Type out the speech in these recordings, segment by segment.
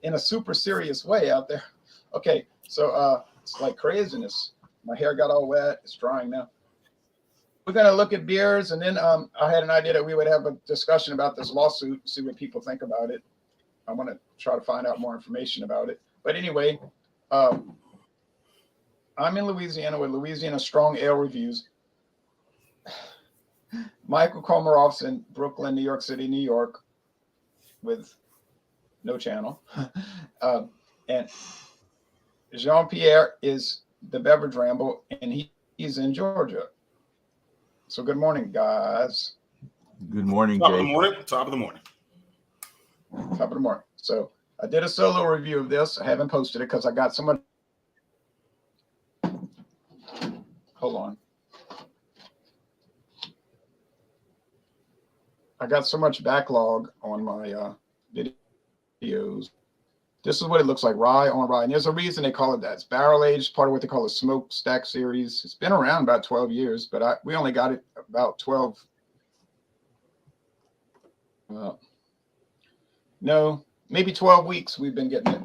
in a super serious way out there. Okay, so it's like craziness. My hair got all wet. It's drying now. We're gonna look at beers, and then I had an idea that we would have a discussion about this lawsuit, see what people think about it. I want to try to find out more information about it. But anyway, um, I'm in Louisiana with Louisiana Strong Ale Reviews. Michael Komaroff's in Brooklyn, New York City, New York, with no channel. And Jean-Pierre is the beverage ramble, and he's in Georgia. So good morning, guys. Good morning, Top Jay. of the morning. Top of the morning. Top of the morning. So I did a solo review of this. I haven't posted it because I got so much. Hold on. I got so much backlog on my videos. This is what it looks like, rye on rye. And there's a reason they call it that. It's barrel aged, part of what they call a smokestack series. It's been around about 12 years, but we only got it about 12. No, maybe 12 weeks we've been getting it.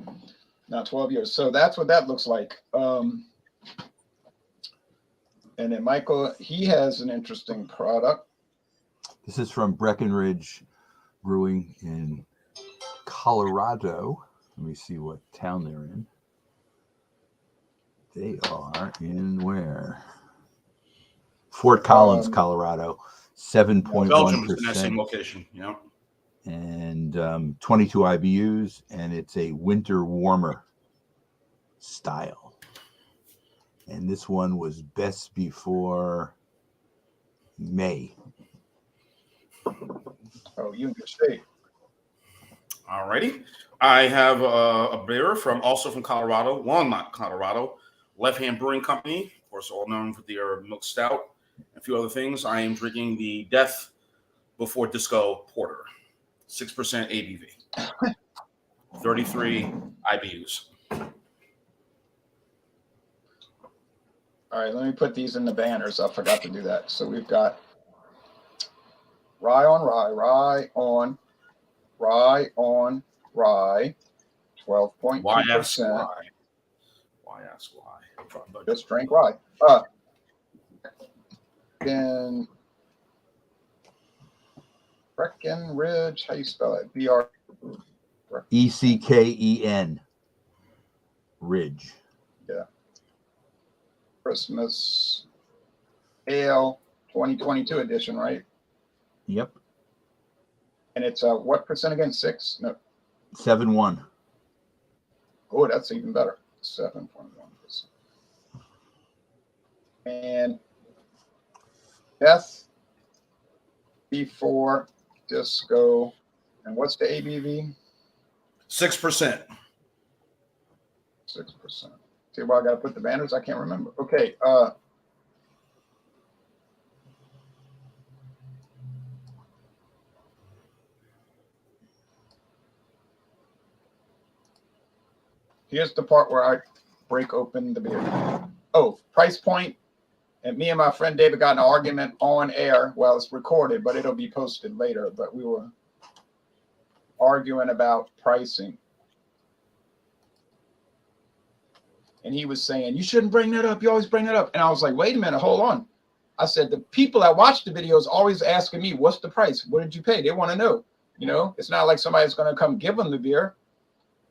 Not 12 years. So that's what that looks like. And then Michael, he has an interesting product. This is from Breckenridge Brewing in Colorado. Let me see what town they're in. They are in where? Fort Collins, Colorado. 7.1%. Belgium is in that same location. Yeah. And 22 IBUs, and it's a winter warmer style. And this one was best before May. Oh, you in good shape. All righty. I have a beer also from Colorado, Walnut, Colorado, Left Hand Brewing Company, of course, all known for their milk stout and a few other things. I am drinking the Death Before Disco Porter, 6% ABV, 33 IBUs. All right, let me put these in the banners. I forgot to do that. So we've got rye on rye, rye on rye on rye, 12.2%. Why ask why? Why ask why? Just drink rye. Then Breckenridge, how you spell it? BR ECKEN. Ridge. Yeah. Christmas Ale 2022 edition, right? Yep. And it's what percent again? 6? No. 7.1. Oh, that's even better. 7.1%. And Death Before Disco. And what's the ABV? 6%. 6%. See why I got to put the banners? I can't remember. Okay. Here's the part where I break open the beer. Oh, price point. And me and my friend David got in an argument on air. Well, it's recorded, but it'll be posted later. But we were arguing about pricing. And he was saying, you shouldn't bring that up. You always bring that up. And I was like, wait a minute, hold on. I said, the people that watch the videos always asking me, what's the price? What did you pay? They want to know. You know, it's not like somebody's going to come give them the beer.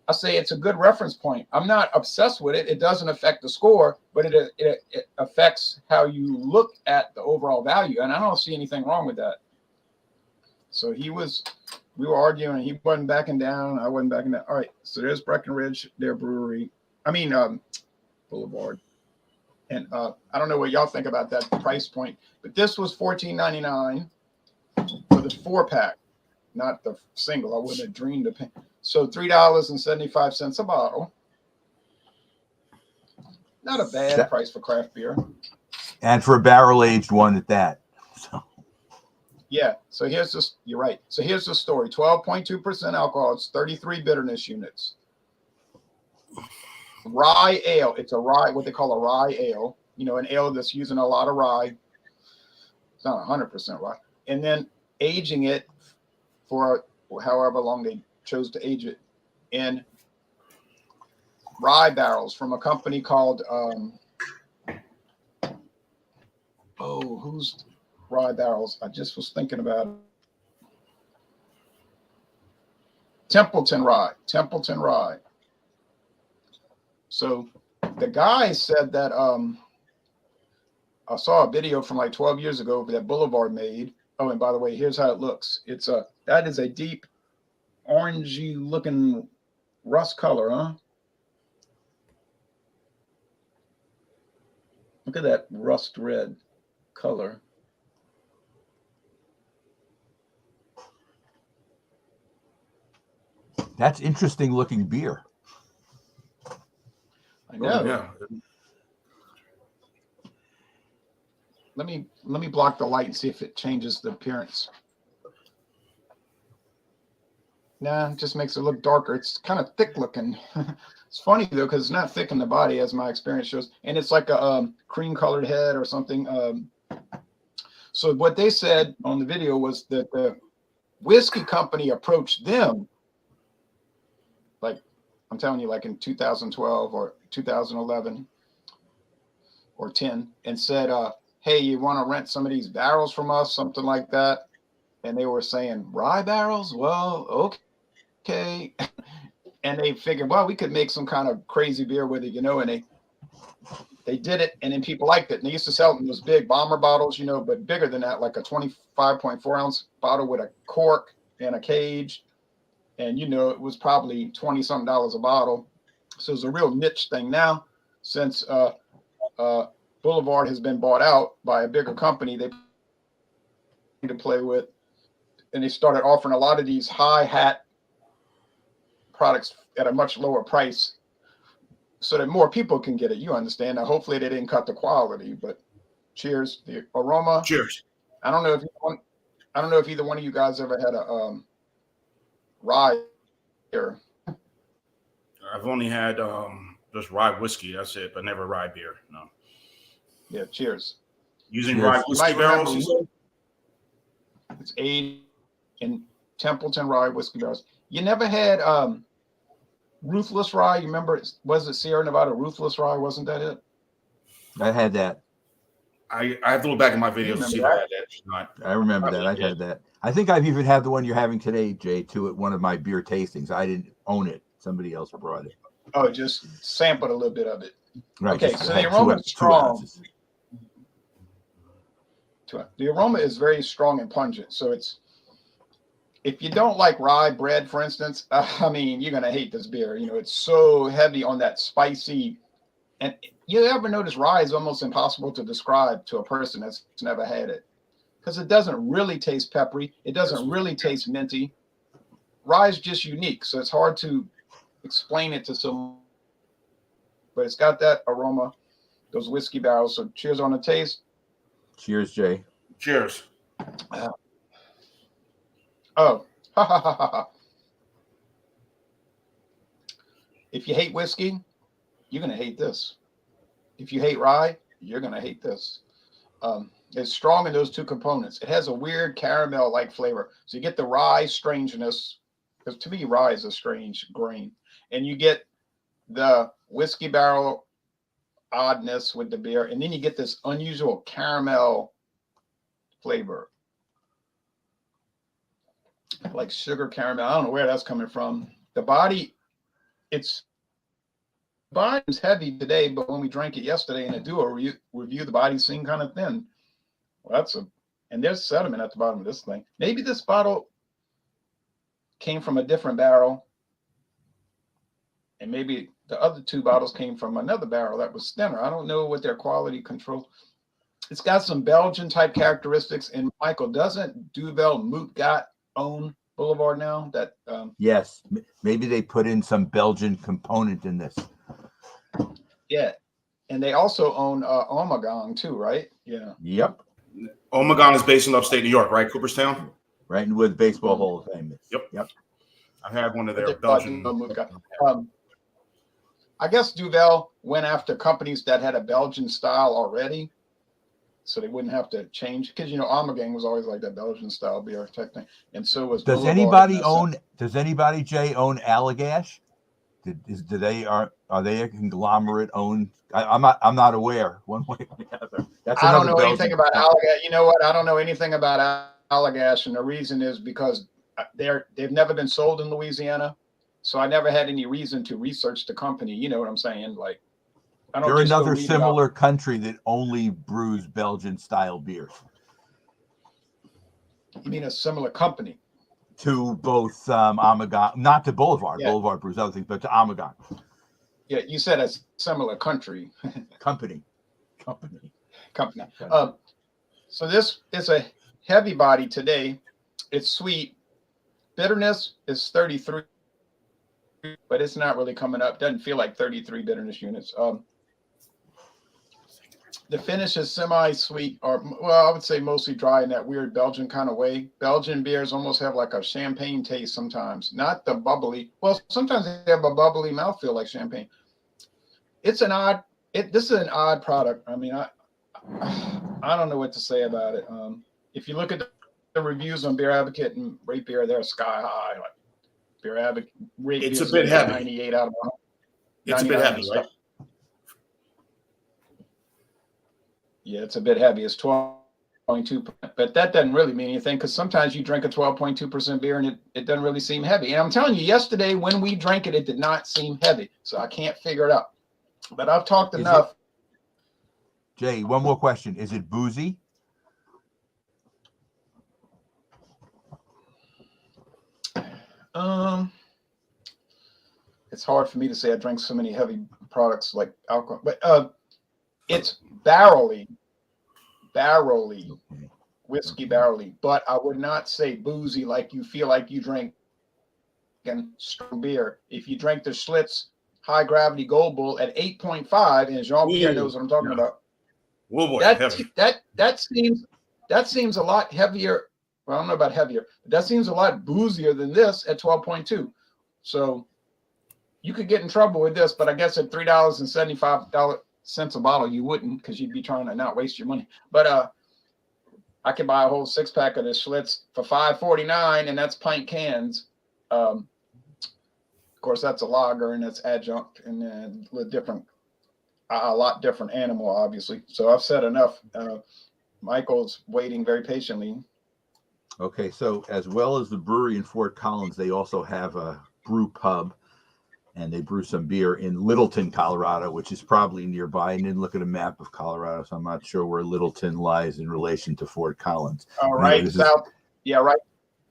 I say it's a good reference point. I'm not obsessed with it. It doesn't affect the score, but it affects how you look at the overall value. And I don't see anything wrong with that. So we were arguing. He wasn't backing down. I wasn't backing down. All right. So there's Breckenridge, their brewery. Boulevard. And I don't know what y'all think about that price point, but this was $14.99 for the 4-pack, not the single. I wouldn't have dreamed of paying. So $3.75 a bottle. Not a bad price for craft beer. And for a barrel-aged one at that. So. Yeah. So here's this. You're right. So here's the story. 12.2% alcohol. It's 33 bitterness units. Rye ale. It's a rye, what they call a rye ale. You know, an ale that's using a lot of rye. It's not 100% rye. And then aging it for however long they chose to age it in rye barrels from a company called who's rye barrels? I just was thinking about it. Templeton Rye. So the guy said that I saw a video from like 12 years ago that Boulevard made. Oh, and by the way, here's how it looks. That is a deep orangey looking rust color, huh? Look at that rust red color. That's interesting looking beer. I know. Oh, yeah. Let me block the light and see if it changes the appearance. Nah, it just makes it look darker. It's kind of thick looking. It's funny though, because it's not thick in the body, as my experience shows, and it's like a cream colored head or something. So what they said on the video was that the whiskey company approached them, like I'm telling you, like in 2012 or 2011 or 10, and said, hey, you want to rent some of these barrels from us, something like that. And they were saying, rye barrels? Well, okay. And they figured, well, we could make some kind of crazy beer with it, and they did it, and then people liked it. And they used to sell it in those big bomber bottles, but bigger than that, like a 25.4 ounce bottle with a cork and a cage. And, it was probably $20-something a bottle. So it was a real niche thing. Now, since Boulevard has been bought out by a bigger company, they to play with, and they started offering a lot of these high hat products at a much lower price so that more people can get it. You understand? Now, hopefully they didn't cut the quality, but cheers. The aroma. Cheers. I don't know if either one of you guys ever had a rye beer. I've only had just rye whiskey. That's it, but never rye beer. No. Yeah, cheers. Using Cheers. rye whiskey barrels. It's aged in Templeton rye whiskey barrels. You never had Ruthless Rye? You remember? Was it Sierra Nevada Ruthless Rye? Wasn't that it? I had that. I have to look back in my videos to see if I had that. Not. I remember that. I've had that. I think I've even had the one you're having today, Jay, too, at one of my beer tastings. I didn't own it. Somebody else brought it. Oh, just sampled a little bit of it. Right. Okay, so the aroma is strong. The aroma is very strong and pungent. So if you don't like rye bread, for instance, you're going to hate this beer. It's so heavy on that spicy. And you ever notice rye is almost impossible to describe to a person that's never had it, because it doesn't really taste peppery. It doesn't really taste minty. Rye is just unique. So it's hard to explain it to someone, but it's got that aroma, those whiskey barrels. So cheers on the taste. Cheers, Jay. Cheers. Oh, if you hate whiskey, you're going to hate this. If you hate rye, you're going to hate this. It's strong in those two components. It has a weird caramel-like flavor. So you get the rye strangeness, because to me, rye is a strange grain. And you get the whiskey barrel oddness with the beer. And then you get this unusual caramel flavor, like sugar caramel. I don't know where that's coming from. The body, it's heavy today, but when we drank it yesterday in a duo review, the body seemed kind of thin. Well, and there's sediment at the bottom of this thing. Maybe this bottle came from a different barrel, and maybe the other two bottles came from another barrel that was thinner. I don't know what their quality control. It's got some Belgian type characteristics. And Michael, doesn't Duvel Moutgat own Boulevard now? That yes, maybe they put in some Belgian component in this. Yeah, and they also own Ommegang too, right? Yeah. Yep. Ommegang is based in upstate New York, right? Cooperstown. Right, and with Baseball Hall of Fame. Yep. I had one of their Belgian. I guess Duvel went after companies that had a Belgian style already, so they wouldn't have to change. Because Ommegang was always like that Belgian style beer type thing, and so was. Does anybody, Jay, own Allagash? Are they a conglomerate owned? I'm not aware one way or the other. That's I don't another know anything Belgian about company. Allagash. You know what? I don't know anything about Allagash, and the reason is because they've never been sold in Louisiana, so I never had any reason to research the company. You know what I'm saying? Like, I don't They're just go another read about. similar country that only brews Belgian style beers. You mean a similar company? To both Amagon, not to Boulevard. Yeah, Boulevard brews other things, but to Amagon. yeah. You said a similar country. Company. Company. So this is a heavy body today. It's sweet. Bitterness is 33, but it's not really coming up. Doesn't feel like 33 bitterness units. The finish is semi-sweet, or well, I would say mostly dry in that weird Belgian kind of way. Belgian beers almost have like a champagne taste sometimes, not the bubbly. Well, sometimes they have a bubbly mouthfeel like champagne. It's an odd. This is an odd product. I mean, I don't know what to say about it. If you look at the reviews on Beer Advocate and Rate Beer, they're sky high. Like Beer Advocate, Rate It's Beer a bit heavy. 98 out of 100. It's a bit heavy, right? Yeah, it's a bit heavy. It's 12.2, but that doesn't really mean anything because sometimes you drink a 12.2% beer and it doesn't really seem heavy. And I'm telling you, yesterday when we drank it, it did not seem heavy. So I can't figure it out. But I've talked enough. Jay, one more question. Is it boozy? It's hard for me to say. I drank so many heavy products like alcohol, but it's barrely whiskey barrely, but I would not say boozy like you feel like you drink strong beer. If you drink the Schlitz High Gravity Gold Bull at 8.5, and Jean-Pierre knows what I'm talking about. Whoa, boy, that seems a lot heavier. Well, I don't know about heavier, but that seems a lot boozier than this at 12.2. So you could get in trouble with this, but I guess at $3.75 a bottle, you wouldn't, because you'd be trying to not waste your money. But I could buy a whole 6-pack of this Schlitz for $5.49, and that's pint cans. Of course, that's a lager, and that's adjunct, and a lot different animal, obviously. So I've said enough. Michael's waiting very patiently. Okay, so as well as the brewery in Fort Collins, they also have a brew pub, and they brew some beer in Littleton, Colorado, which is probably nearby. I didn't look at a map of Colorado, so I'm not sure where Littleton lies in relation to Fort Collins. Right south,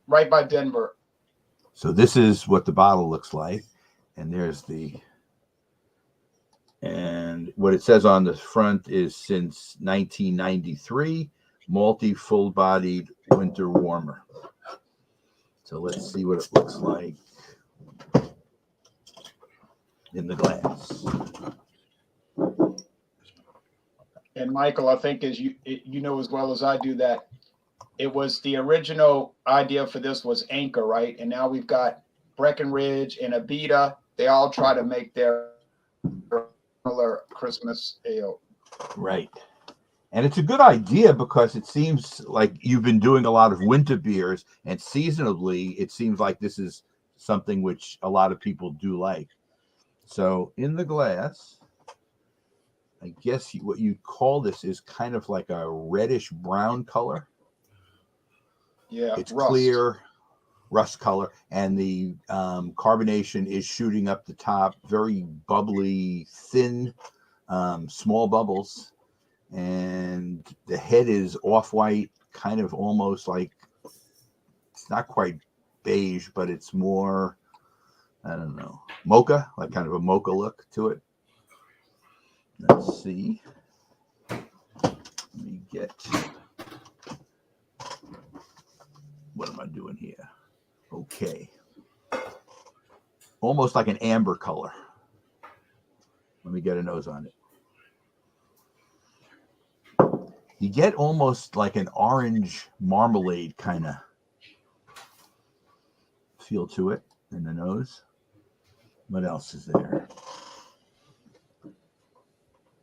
right by Denver. So this is what the bottle looks like, and and what it says on the front is since 1993, malty, full-bodied winter warmer. So let's see what it looks like in the glass. And Michael, I think as you know as well as I do that it was the original idea for this was Anchor, right? And now we've got Breckenridge and Abita. They all try to make their Christmas ale. Right. And it's a good idea because it seems like you've been doing a lot of winter beers, and seasonably, it seems like this is something which a lot of people do like. So in the glass, I guess what you call this is kind of like a reddish brown color. Yeah, it's rust. Clear rust color, and the carbonation is shooting up the top, very bubbly, thin, small bubbles. And the head is off-white, kind of almost like, it's not quite beige, but it's more, I don't know, mocha, like kind of a mocha look to it. Let's see. Let me get, what am I doing here? Okay. Almost like an amber color. Let me get a nose on it. You get almost like an orange marmalade kind of feel to it in the nose. What else is there?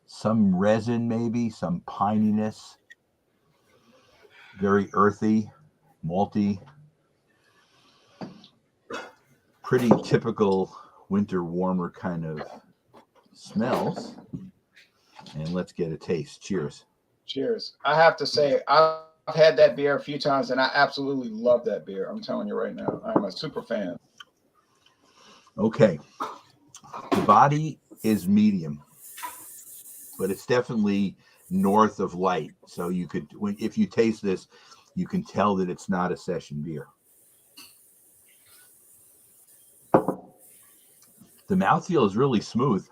Some resin, maybe, some pininess. Very earthy, malty. Pretty typical winter warmer kind of smells. And let's get a taste. Cheers. Cheers. I have to say, I've had that beer a few times, and I absolutely love that beer. I'm telling you right now, I'm a super fan. Okay. The body is medium, but it's definitely north of light. So you could, if you taste this, you can tell that it's not a session beer. The mouthfeel is really smooth.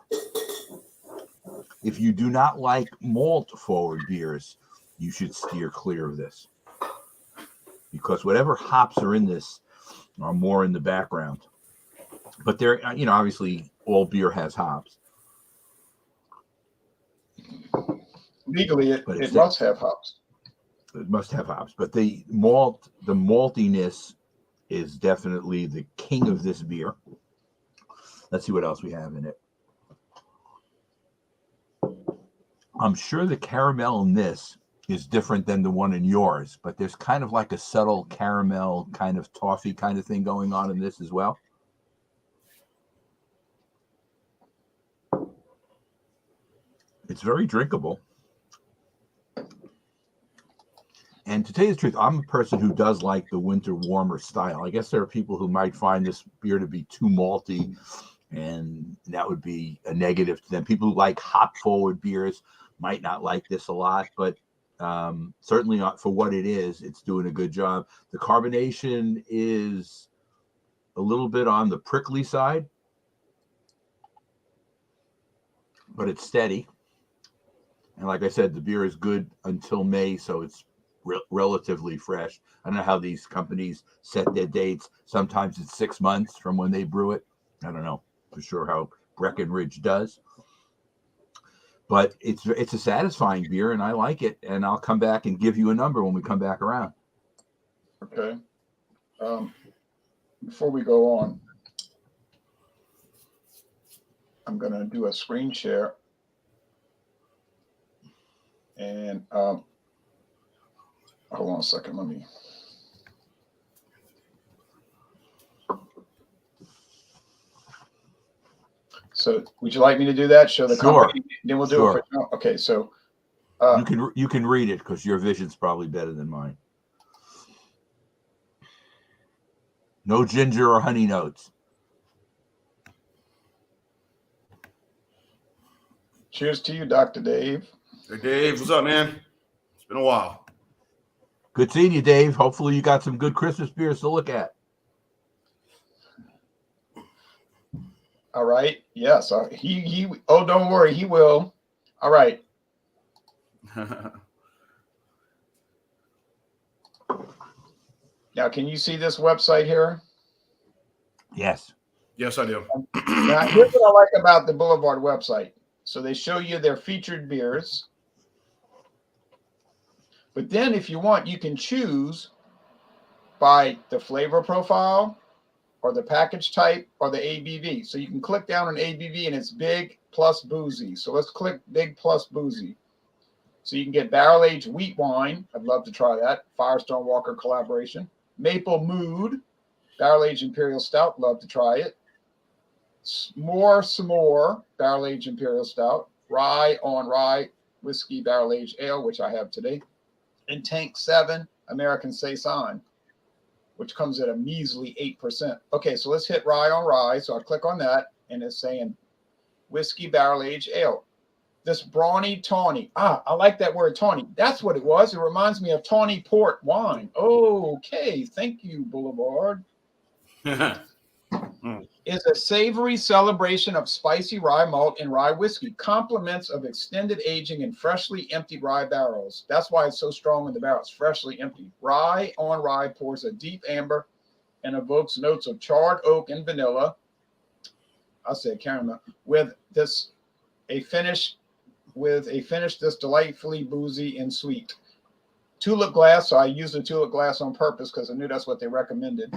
If you do not like malt forward beers, you should steer clear of this, because whatever hops are in this are more in the background. But there, obviously all beer has hops. Legally, it must have hops. It must have hops, but the maltiness is definitely the king of this beer. Let's see what else we have in it. I'm sure the caramel in this is different than the one in yours, but there's kind of like a subtle caramel kind of toffee kind of thing going on in this as well. It's very drinkable. And to tell you the truth, I'm a person who does like the winter warmer style. I guess there are people who might find this beer to be too malty, and that would be a negative to them. People who like hop forward beers might not like this a lot, but certainly not for what it is, it's doing a good job. The carbonation is a little bit on the prickly side, but it's steady. And like I said, the beer is good until May, so it's relatively fresh. I don't know how these companies set their dates. Sometimes it's 6 months from when they brew it. I don't know for sure how Breckenridge does. But it's a satisfying beer, and I like it. And I'll come back and give you a number when we come back around. Okay. Before we go on, I'm going to do a screen share. And hold on a second. Let me. So, would you like me to do that? Show the company, then we'll do it. Okay, so you can read it because your vision's probably better than mine. No ginger or honey notes. Cheers to you, Dr. Dave. Hey, Dave, what's up, man? It's been a while. Good seeing you, Dave. Hopefully you got some good Christmas beers to look at. All right. Yes. He. Oh, don't worry. He will. All right. Now, can you see this website here? Yes. Yes, I do. Now, here's what I like about the Boulevard website. So they show you their featured beers. But then if you want, you can choose by the flavor profile or the package type or the ABV. So you can click down on ABV and it's big plus boozy. So let's click big plus boozy. So you can get barrel-aged wheat wine. I'd love to try that. Firestone Walker collaboration. Maple Mood, barrel-aged imperial stout. Love to try it. S'more, barrel-aged imperial stout. Rye on rye whiskey barrel-aged ale, which I have today. And Tank 7 American Saison, which comes at a measly 8%. Okay, so let's hit rye on rye. So I click on that, and it's saying whiskey barrel-aged ale. This brawny tawny. I like that word tawny. That's what it was. It reminds me of tawny port wine. Okay, thank you, Boulevard. Is a savory celebration of spicy rye malt and rye whiskey. Compliments of extended aging in freshly emptied rye barrels. That's why it's so strong in the barrels. Freshly emptied. Rye on rye pours a deep amber and evokes notes of charred oak and vanilla. I said caramel. With a finish that's delightfully boozy and sweet. Tulip glass. So I used the tulip glass on purpose because I knew that's what they recommended.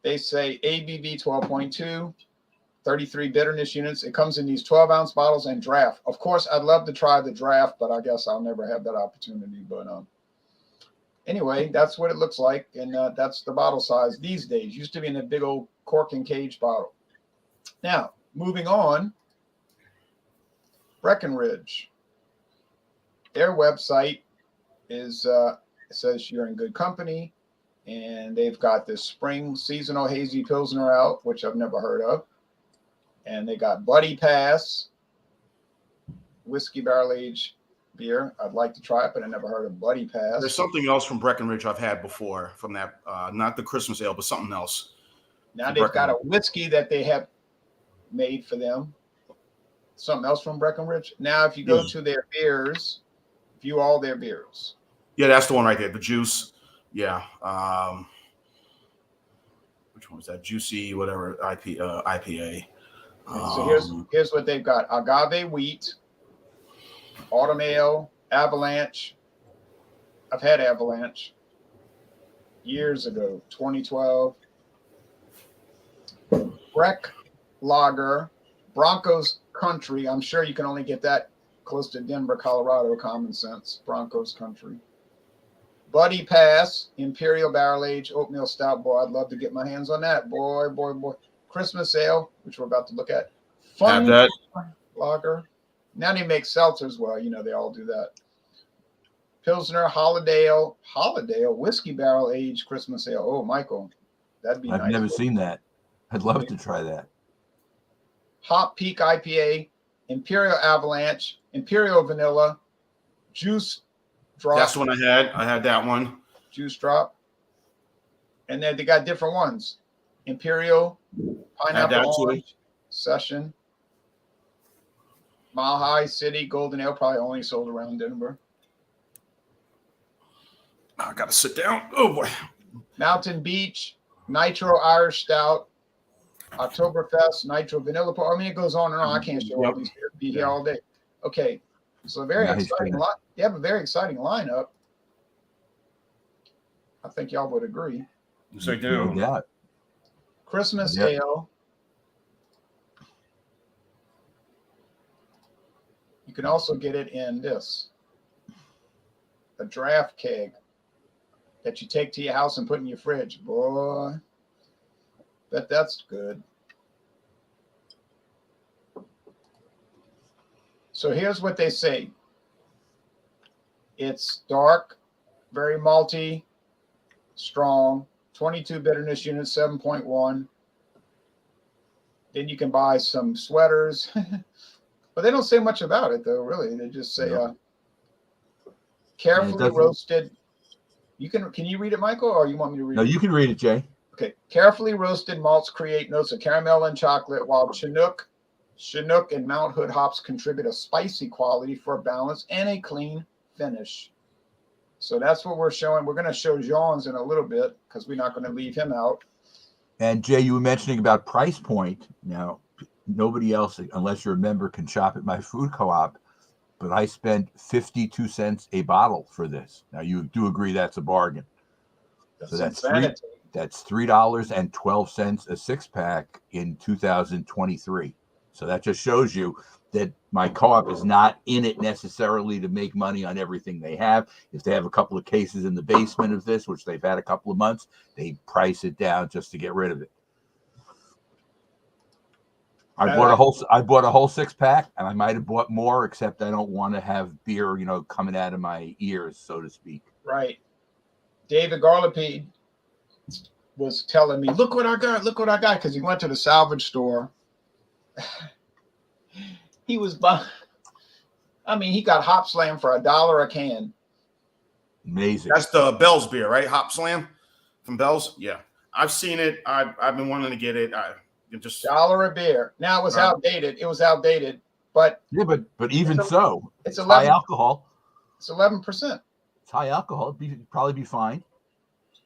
They say ABV 12.2, 33 bitterness units. It comes in these 12-ounce bottles and draft. Of course, I'd love to try the draft, but I guess I'll never have that opportunity. But Anyway, that's what it looks like, and that's the bottle size these days. Used to be in a big old cork and cage bottle. Now, moving on, Breckenridge. Their website is it says you're in good company, and they've got this spring seasonal hazy pilsner out, which I've never heard of, and they got Buddy Pass whiskey barrel aged beer. I'd like to try it, but I never heard of Buddy Pass. There's something else from Breckenridge I've had before from that, not the Christmas ale, but something else. Now they've got a whiskey that they have made for them. Something else from Breckenridge. Now, if you go to their beers, view all their beers. Yeah, that's the one right there. The juice. Yeah. Which one was that? Juicy, whatever, IPA. So here's what they've got: agave wheat, autumn ale, avalanche. I've had avalanche years ago, 2012. Breck Lager, Broncos Country. I'm sure you can only get that close to Denver, Colorado. Common sense. Broncos Country. Buddy Pass, Imperial Barrel Aged Oatmeal Stout. Boy, I'd love to get my hands on that. Boy. Christmas Ale, which we're about to look at. Fun Lager. Now they make seltzers. Well, you know, they all do that. Pilsner, Holidale, Whiskey Barrel Aged Christmas Ale. Oh, Michael, that'd be nice. I've never seen that. I'd love to try that. Hop Peak IPA, Imperial Avalanche, Imperial Vanilla, Juice Drop. That's the one I had. I had that one. Juice Drop. And then they got different ones. Imperial, Pineapple Orange, Session, Mile High City, Golden Ale, probably only sold around Denver. I got to sit down. Oh, boy. Mountain Beach, Nitro Irish Stout, Oktoberfest, Nitro Vanilla. I mean, it goes on and on. I can't show all these beers. Be here all day. Okay, so very exciting. They have a very exciting lineup. I think y'all would agree. Yes, I do. Yeah. Christmas Ale. You can also get it in this, a draft keg that you take to your house and put in your fridge. Boy, that's good. So here's what they say. It's dark, very malty, strong, 22 bitterness units, 7.1. Then you can buy some sweaters. But they don't say much about it, though, really. They just say carefully roasted. Can you read it, Michael, or you want me to read it? No, you can read it, Jay. Okay. Carefully roasted malts create notes of caramel and chocolate, while Chinook and Mount Hood hops contribute a spicy quality for a balance and a clean finish. So that's what we're showing. We're going to show Jean's in a little bit because we're not going to leave him out. And Jay, you were mentioning about price point. Now, nobody else, unless you're a member, can shop at my food co-op. But I spent 52 cents a bottle for this. Now, you do agree that's a bargain. So that's $3.12 a six pack in 2023. So that just shows you that my co-op is not in it necessarily to make money on everything they have. If they have a couple of cases in the basement of this, which they've had a couple of months, they price it down just to get rid of it. I bought a whole six pack, and I might have bought more, except I don't want to have beer, coming out of my ears, so to speak. Right. David Garlipede was telling me, look what I got, because he went to the salvage store. He was buying, he got Hop Slam for $1 a can. Amazing. That's the Bell's beer, right? Hop Slam from Bell's. Yeah, I've seen it. I've been wanting to get it. Just $1 a beer. Now it was outdated. But but even so, it's high alcohol. It's 11%. It's high alcohol. It'd probably be fine.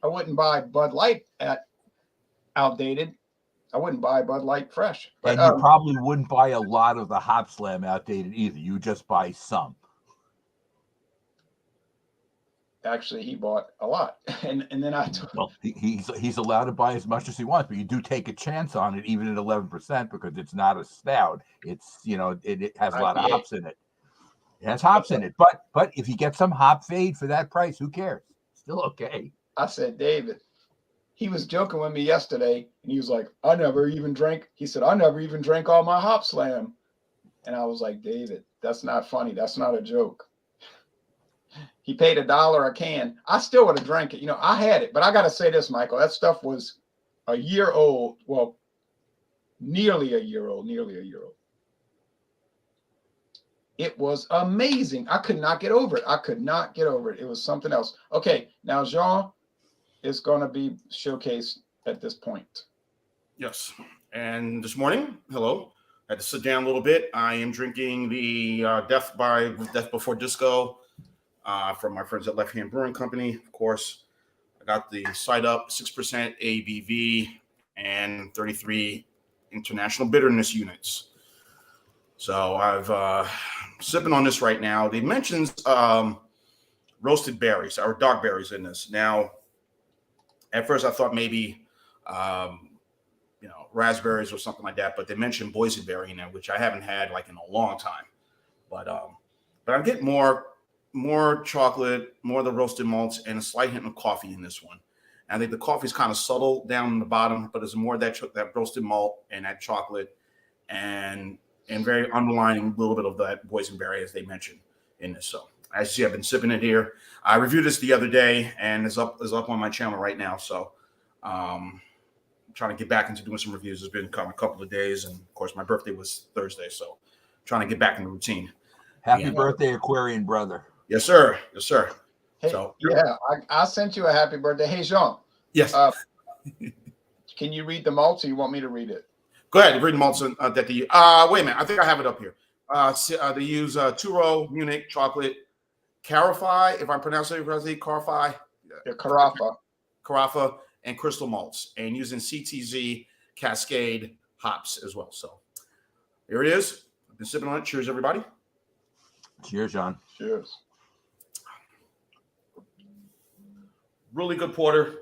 I wouldn't buy Bud Light at outdated. I wouldn't buy Bud Light fresh. But, and you probably wouldn't buy a lot of the Hop Slam outdated either. You just buy some. Actually, he bought a lot, and then he's allowed to buy as much as he wants, but you do take a chance on it, even at 11%, because it's not a stout. It's it has a lot of hops in it. It has hops in it, but if you get some hop fade for that price, who cares? still okay. I said, David, he was joking with me yesterday, and he was like, I never even drank. He said, I never even drank all my Hop Slam. And I was like, David, that's not funny. That's not a joke. He paid $1 a can. I still would have drank it. You know, I had it, but I got to say this, Michael, that stuff was a year old. Well, nearly a year old. It was amazing. I could not get over it. It was something else. Okay, now Jean is going to be showcased at this point. Yes. And this morning, hello. I had to sit down a little bit. I am drinking the Death Before Disco from my friends at Left Hand Brewing Company. Of course, I got the side up 6% ABV and 33 international bitterness units. So I've sipping on this right now. They mentioned roasted berries or dark berries in this. Now, at first I thought maybe raspberries or something like that, but they mentioned boysenberry in there, which I haven't had like in a long time. But I'm getting more chocolate, more of the roasted malts, and a slight hint of coffee in this one. And I think the coffee is kind of subtle down in the bottom, but there's more of that roasted malt and that chocolate, and very underlining a little bit of that boysenberry as they mentioned in this. So as you see, I've been sipping it here. I reviewed this the other day, and is up on my channel right now. So I'm trying to get back into doing some reviews. It's been kind of a couple of days, and of course my birthday was Thursday, so trying to get back in the routine. Happy birthday, Aquarian brother. Yes, sir. Yes, sir. Hey, so yeah, I sent you a happy birthday. Hey, Jean. Yes. Can you read the malts, or you want me to read it? Go ahead. Read the malts that they wait a minute. I think I have it up here. They use Turo Munich chocolate, Carafa, if I'm pronouncing it correctly, Carafa. Yeah, Carafa, and crystal malts, and using CTZ Cascade hops as well. So here it is. I've been sipping on it. Cheers, everybody. Cheers, John. Cheers. Really good porter.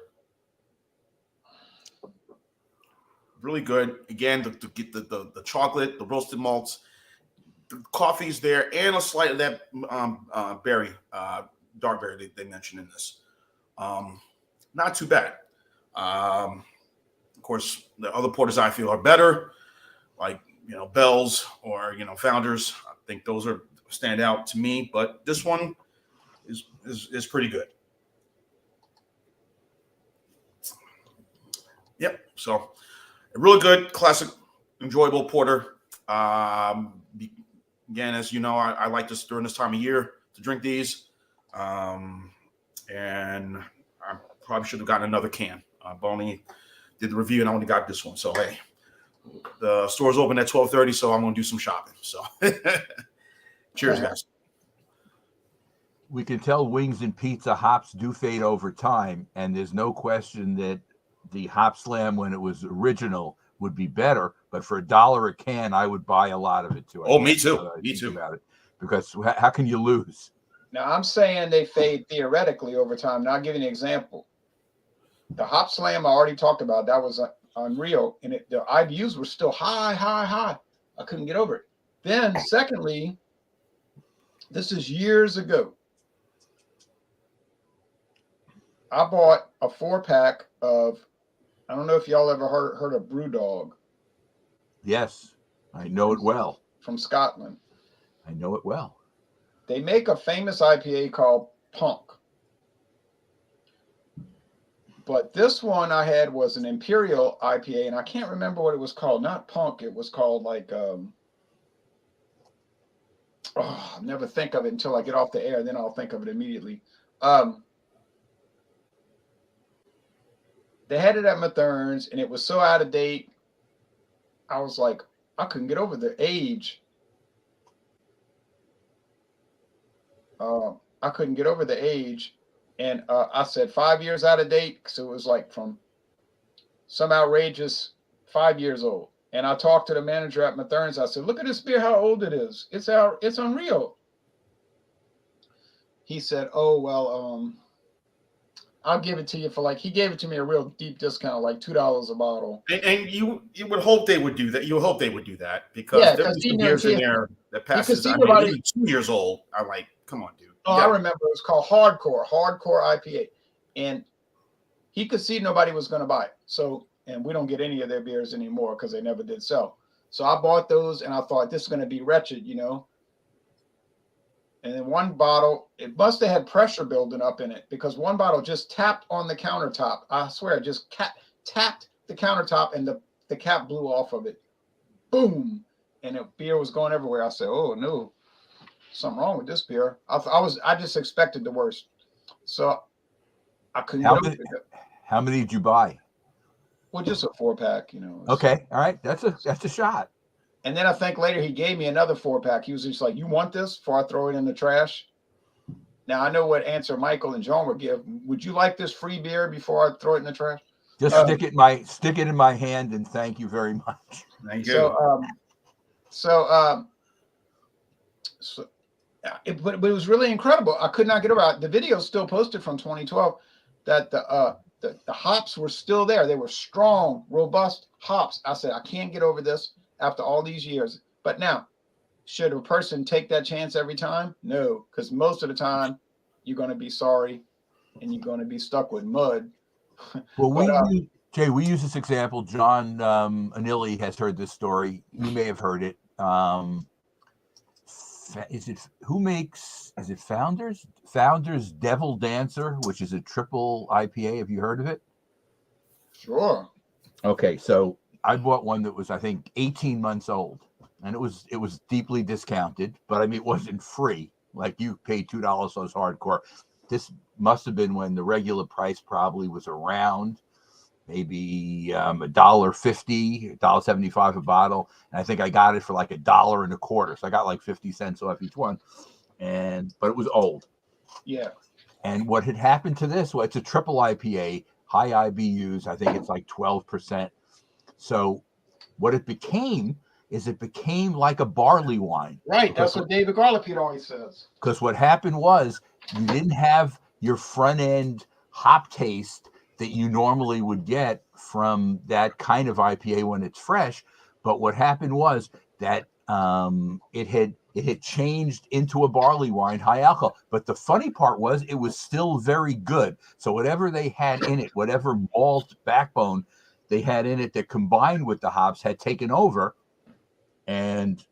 Really good. Again, the chocolate, the roasted malts, the coffee's there, and a slight of that berry, dark berry they mentioned in this. Not too bad. Of course, the other porters I feel are better, like Bell's or Founders. I think those stand out to me, but this one is pretty good. Yep. So a really good, classic, enjoyable porter. Again, as you know, I like this during this time of year to drink these, and I probably should have gotten another can. But only did the review and I only got this one. So hey, the store's open at 12:30, so I'm gonna do some shopping. So cheers, guys. We can tell wings and pizza hops do fade over time, and there's no question that the Hop Slam when it was original would be better. But for $1 a can, I would buy a lot of it too. Me too. Me too. About it, because how can you lose? Now I'm saying they fade theoretically over time. Now I'll give you an example. The Hop Slam I already talked about, that was unreal, and the IBUs were still high. I couldn't get over it. Then, secondly, this is years ago. I bought a 4-pack of, I don't know if y'all ever heard of Brewdog. Yes, I know it well. From Scotland. I know it well. They make a famous IPA called Punk. But this one I had was an Imperial IPA, and I can't remember what it was called. Not Punk. It was called like, I'll never think of it until I get off the air. Then I'll think of it immediately. They had it at Mathern's, and it was so out of date. I was like, I couldn't get over the age. I couldn't get over the age. And I said 5 years out of date, so it was like from some outrageous 5 years old. And I talked to the manager at Mathern's. I said, "Look at this beer, how old it is. It's unreal." He said, "Oh well, I'll give it to you for he gave it to me a real deep discount, like $2 a bottle." And you would hope they would do that. You hope they would do that because there's some beers in there that passes. Even 2 years old. I'm like, come on, dude. Oh, I remember it was called Hardcore IPA. and he could see nobody was going to buy it. So, and we don't get any of their beers anymore because they never did sell. So I bought those, and I thought this is going to be wretched, you know. And then one bottle, it must have had pressure building up in it because one bottle just tapped on the countertop. I swear, just tapped the countertop, and the cap blew off of it. Boom. And the beer was going everywhere. I said, oh, no, something wrong with this beer. I just expected the worst. So I couldn't get over it. How many did you buy? Well, just a 4-pack, you know. Okay. All right. That's a shot. And then I think later he gave me another 4-pack. He was just like, you want this before I throw it in the trash? Now, I know what answer Michael and John would give. Would you like this free beer before I throw it in the trash? Just stick it in my hand and thank you very much. Thank you. But it was really incredible. I could not get over it. The video still posted from 2012 that the hops were still there. They were strong, robust hops. I said, I can't get over this after all these years. But now, should a person take that chance every time? No, because most of the time you're going to be sorry and you're going to be stuck with mud. Well, we use this example. John Anilli has heard this story. You may have heard it. Is it Founders Devil Dancer, which is a triple IPA? Have you heard of it? Sure. Okay, so I bought one that was, I think, 18 months old, and it was deeply discounted, but I mean, it wasn't free. Like you paid $2 on those hardcore. This must have been when the regular price probably was around maybe $1.50, $1.75 a bottle. And I think I got it for like $1.25. So I got like 50 cents off each one. But it was old. Yeah. And what had happened to this, well, it's a triple IPA, high IBUs. I think it's like 12%. So what it became like a barley wine. Right. That's what David Garlipe always says. Because what happened was you didn't have your front end hop taste that you normally would get from that kind of IPA when it's fresh. But what happened was that it had changed into a barley wine, high alcohol. But the funny part was it was still very good. So whatever they had in it, whatever malt backbone they had in it that combined with the hops had taken over. And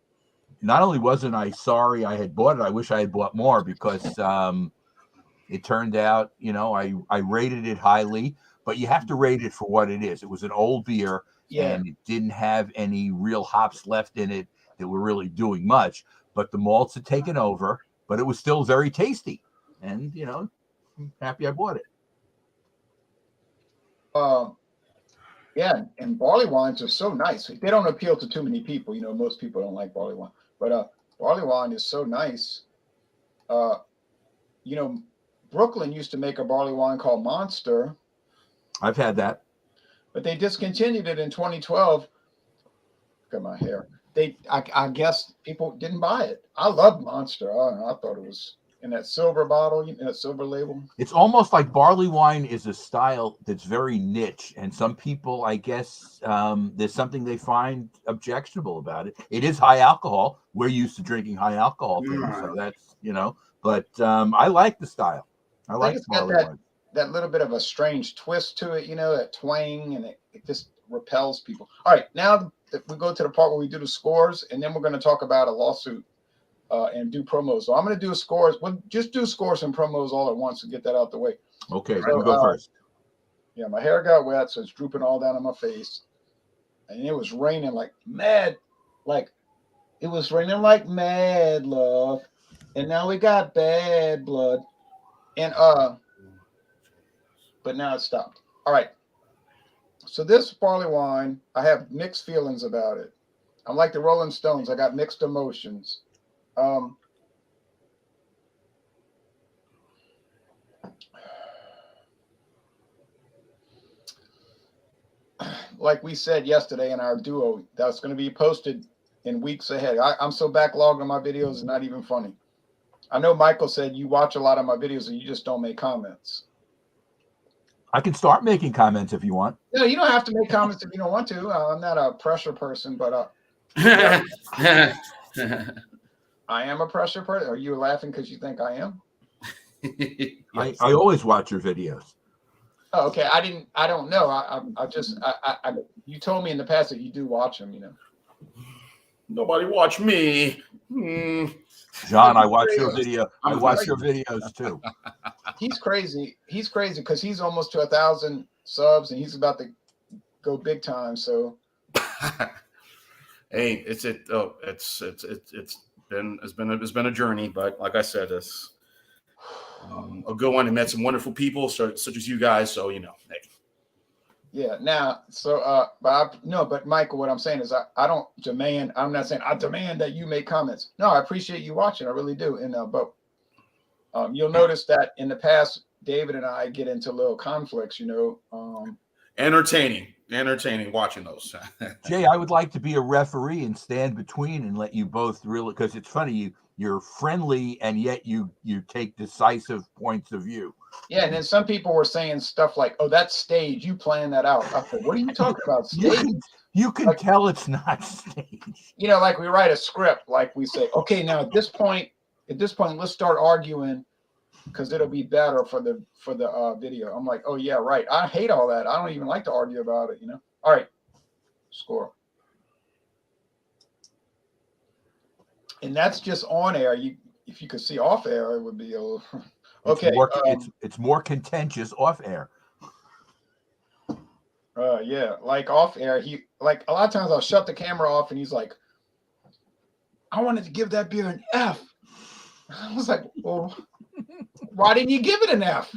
not only wasn't I sorry I had bought it, I wish I had bought more because it turned out, I rated it highly, but you have to rate it for what it is. It was an old beer, and it didn't have any real hops left in it that were really doing much, but the malts had taken over, but it was still very tasty. And, I'm happy I bought it. And barley wines are so nice. They don't appeal to too many people. Most people don't like barley wine, but barley wine is so nice. Brooklyn used to make a barley wine called Monster. I've had that. But they discontinued it in 2012. Look at my hair. I guess people didn't buy it. I love Monster. I thought it was in that silver bottle, in that silver label. It's almost like barley wine is a style that's very niche. And some people, I guess, there's something they find objectionable about it. It is high alcohol. We're used to drinking high alcohol things. So that's, but I like the style. I like barley wine. That little bit of a strange twist to it, that twang, and it just repels people. All right, now we go to the part where we do the scores, and then we're going to talk about a lawsuit and do promos. So I'm going to do scores. We'll just do scores and promos all at once and get that out the way. Okay, so, go first. Yeah, my hair got wet, so it's drooping all down on my face. And it was raining like mad, it was raining like mad, love. And now we got bad blood. And but now it stopped. All right. So this barley wine, I have mixed feelings about it. I'm like the Rolling Stones. I got mixed emotions. Like we said yesterday in our duo, that's going to be posted in weeks ahead. I'm so backlogged on my videos, it's not even funny. I know Michael said you watch a lot of my videos and you just don't make comments. I can start making comments if you want. No, you don't have to make comments if you don't want to. I'm not a pressure person, but I am a pressure person. Are you laughing because you think I am? Yes. I always watch your videos. Oh, okay. I don't know. You told me in the past that you do watch them, you know. Nobody watch me. Hmm. John, I watch your video. I I'm watch your videos too. He's crazy. He's crazy because he's almost to 1,000 subs and he's about to go big time. So Hey, it's been a journey, but like I said, it's a good one. And met some wonderful people, such as you guys. So hey. yeah. Now, but Michael, what I'm saying is I don't demand. I'm not saying I demand that you make comments. No, I appreciate you watching. I really do. And but you'll notice that in the past, David and I get into little conflicts. You know. Entertaining watching those. Jay, I would like to be a referee and stand between and let you both really, because it's funny, you're friendly and yet you take decisive points of view. Yeah, and then some people were saying stuff like, "Oh, that's stage. You plan that out." I said, "What are you talking about? Stage?" You can like, tell it's not stage. You know, like we write a script, like we say, "Okay, now at this point, let's start arguing because it'll be better for the video." I'm like, "Oh yeah, right. I hate all that. I don't even like to argue about it." You know. All right, score. And that's just on air. If you could see off air, it would be a little. Okay, it's more contentious off air. Yeah, like off air, he like a lot of times I'll shut the camera off and he's like, "I wanted to give that beer an F." I was like, "Well, why didn't you give it an F?"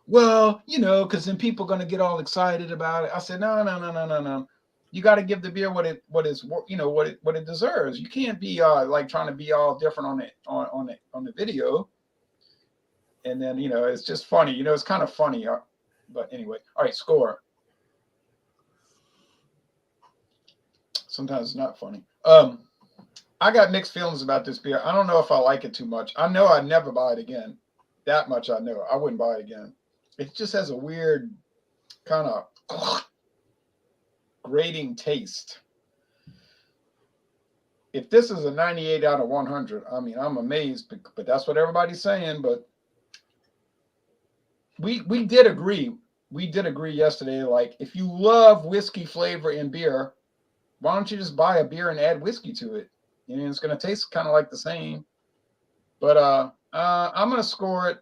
"Well, you know, because then people are gonna get all excited about it." I said, "No. You got to give the beer what it deserves. You can't be like trying to be all different on the video." And then, you know, it's just funny. You know, it's kind of funny. But anyway, all right, score. Sometimes it's not funny. I got mixed feelings about this beer. I don't know if I like it too much. I know I'd never buy it again. That much I know. I wouldn't buy it again. It just has a weird kind of grating taste. If this is a 98 out of 100, I mean, I'm amazed, but that's what everybody's saying. But we did agree. We did agree yesterday. Like, if you love whiskey flavor in beer, why don't you just buy a beer and add whiskey to it? You know, it's going to taste kind of like the same. But I'm going to score it.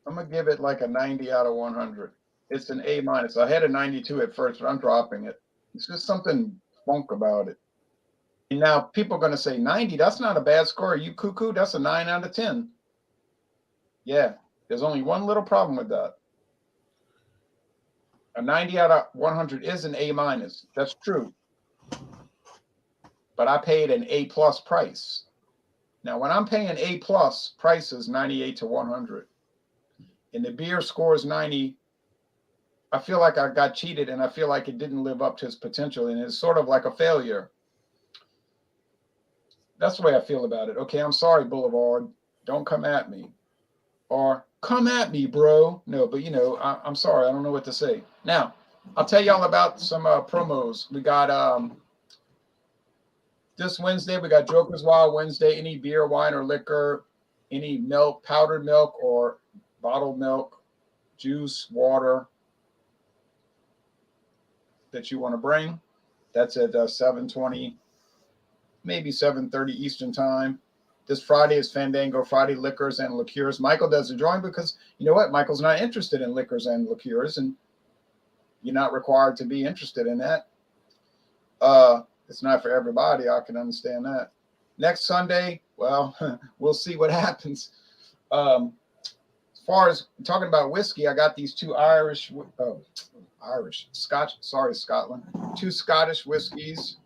I'm going to give it like a 90 out of 100. It's an A minus. I had a 92 at first, but I'm dropping it. It's just something funk about it. And now people are going to say 90. That's not a bad score. Are you cuckoo? That's a 9 out of 10. Yeah, there's only one little problem with that. A 90 out of 100 is an A minus. That's true. But I paid an A plus price. Now, when I'm paying A plus prices, 98 to 100, and the beer scores 90, I feel like I got cheated and I feel like it didn't live up to its potential. And it's sort of like a failure. That's the way I feel about it. Okay, I'm sorry, Boulevard. Don't come at me. Or come at me, bro. No, but you know, I'm sorry. I don't know what to say. Now, I'll tell y'all about some promos. We got this Wednesday, we got Joker's Wild Wednesday. Any beer, wine, or liquor, any milk, powdered milk, or bottled milk, juice, water that you want to bring. That's at 7:20, maybe 7:30 Eastern time. This Friday is Fandango Friday, liquors and liqueurs. Michael doesn't join because you know what? Michael's not interested in liquors and liqueurs, and you're not required to be interested in that. It's not for everybody. I can understand that. Next Sunday, well, we'll see what happens. As far as talking about whiskey, I got these two Scotland, two Scottish whiskeys.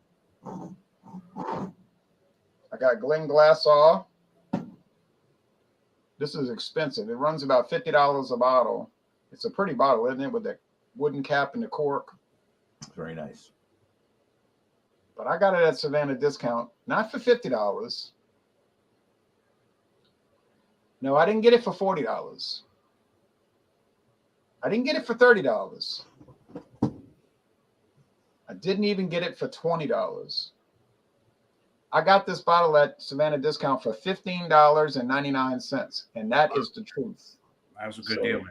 I got Glenglassaugh. This is expensive. It runs about $50 a bottle. It's a pretty bottle, isn't it, with the wooden cap and the cork? Very nice. But I got it at Savannah discount, not for $50. No, I didn't get it for $40. I didn't get it for $30. I didn't even get it for $20. I got this bottle at Savannah Discount for $15.99, and that is the truth. That was a good deal, man.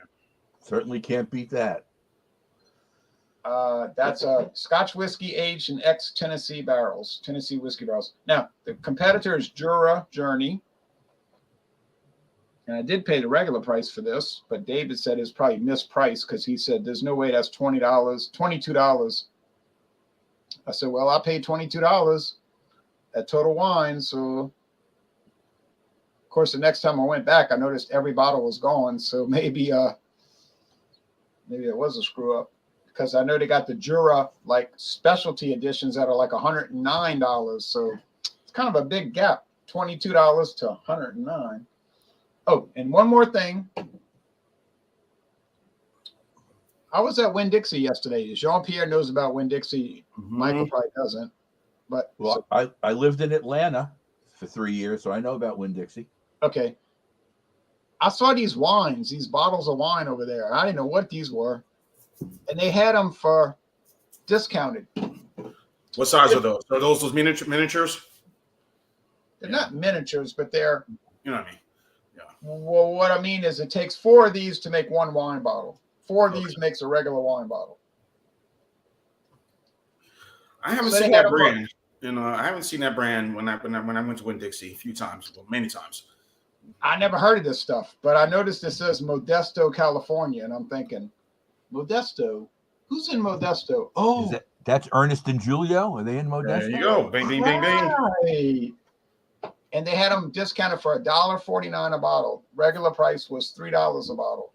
Certainly can't beat that. That's a Scotch whiskey aged in ex-Tennessee barrels, Tennessee whiskey barrels. Now, the competitor is Jura Journey. And I did pay the regular price for this, but David said it's probably mispriced because he said there's no way that's $20, $22. I said, well, I paid $22 at Total Wine. So, of course, the next time I went back, I noticed every bottle was gone. So maybe it was a screw up. Because I know they got the Jura like specialty editions that are like $109. So it's kind of a big gap, $22 to $109. Oh, and one more thing. I was at Winn-Dixie yesterday. Jean-Pierre knows about Winn-Dixie. Michael probably doesn't. But well, I lived in Atlanta for 3 years, so I know about Winn-Dixie. Okay. I saw these wines, these bottles of wine over there. I didn't know what these were. And they had them for discounted. What size are those? Are those miniatures? They're not miniatures, but they're. You know what I mean? Yeah. Well, what I mean is it takes 4 of these to make one wine bottle. 4 of these makes a regular wine bottle. I haven't seen that brand. I haven't seen that brand when I went to Winn-Dixie a few times, well, many times. I never heard of this stuff, but I noticed it says Modesto, California, and I'm thinking. Modesto? Who's in Modesto? Oh, that's Ernest and Julio. Are they in Modesto? There you go. Bing, bing, bing, bing. Right. And they had them discounted for $1.49 a bottle. Regular price was $3 a bottle.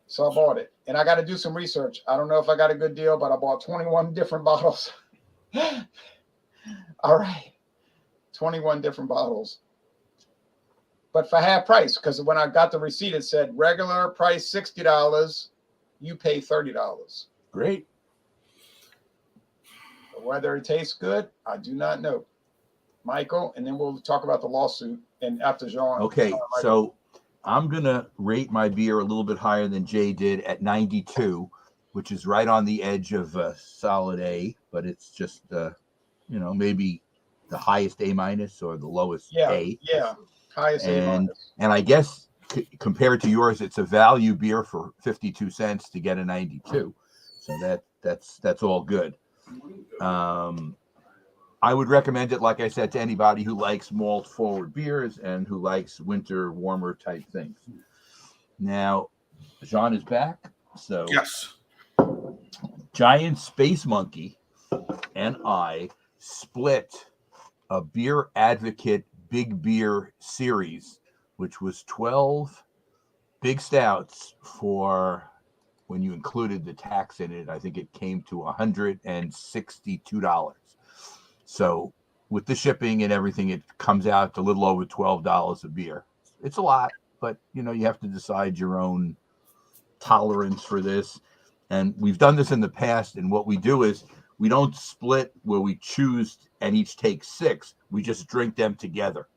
So I bought it. And I got to do some research. I don't know if I got a good deal, but I bought 21 different bottles. All right. 21 different bottles. But for half price, because when I got the receipt, it said regular price $60, you pay $30. Great. Whether it tastes good, I do not know. Michael, and then we'll talk about the lawsuit. And after Jean. Okay, so I'm going to rate my beer a little bit higher than Jay did at 92, which is right on the edge of solid A, but it's just, maybe the highest A- or the lowest A. Yeah. Highest and I guess compared to yours, it's a value beer for 52 cents to get a 92. So that's all good. I would recommend it, like I said, to anybody who likes malt forward beers and who likes winter warmer type things. Now, Jean is back. So yes, Giant Space Monkey and I split a Beer Advocate Big Beer series, which was 12 big stouts for, when you included the tax in it, I think it came to $162. So with the shipping and everything, it comes out to a little over $12 a beer. It's a lot, but you have to decide your own tolerance for this. And we've done this in the past, and what we do is we don't split where we choose and each take 6. We just drink them together.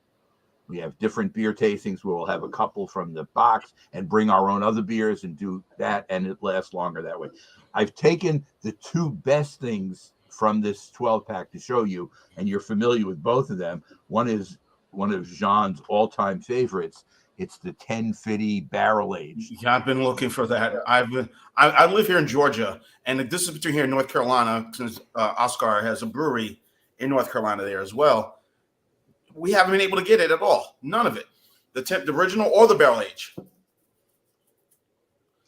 We have different beer tastings where we'll have a couple from the box and bring our own other beers and do that, and it lasts longer that way. I've taken the 2 best things from this 12-pack to show you, and you're familiar with both of them. One is one of Jean's all-time favorites. It's the 1050 barrel aged. Yeah, I've been looking for that. I live here in Georgia, and this is between here in North Carolina, since Oscar has a brewery in North Carolina there as well. We haven't been able to get it at all. None of it. The original or the barrel age.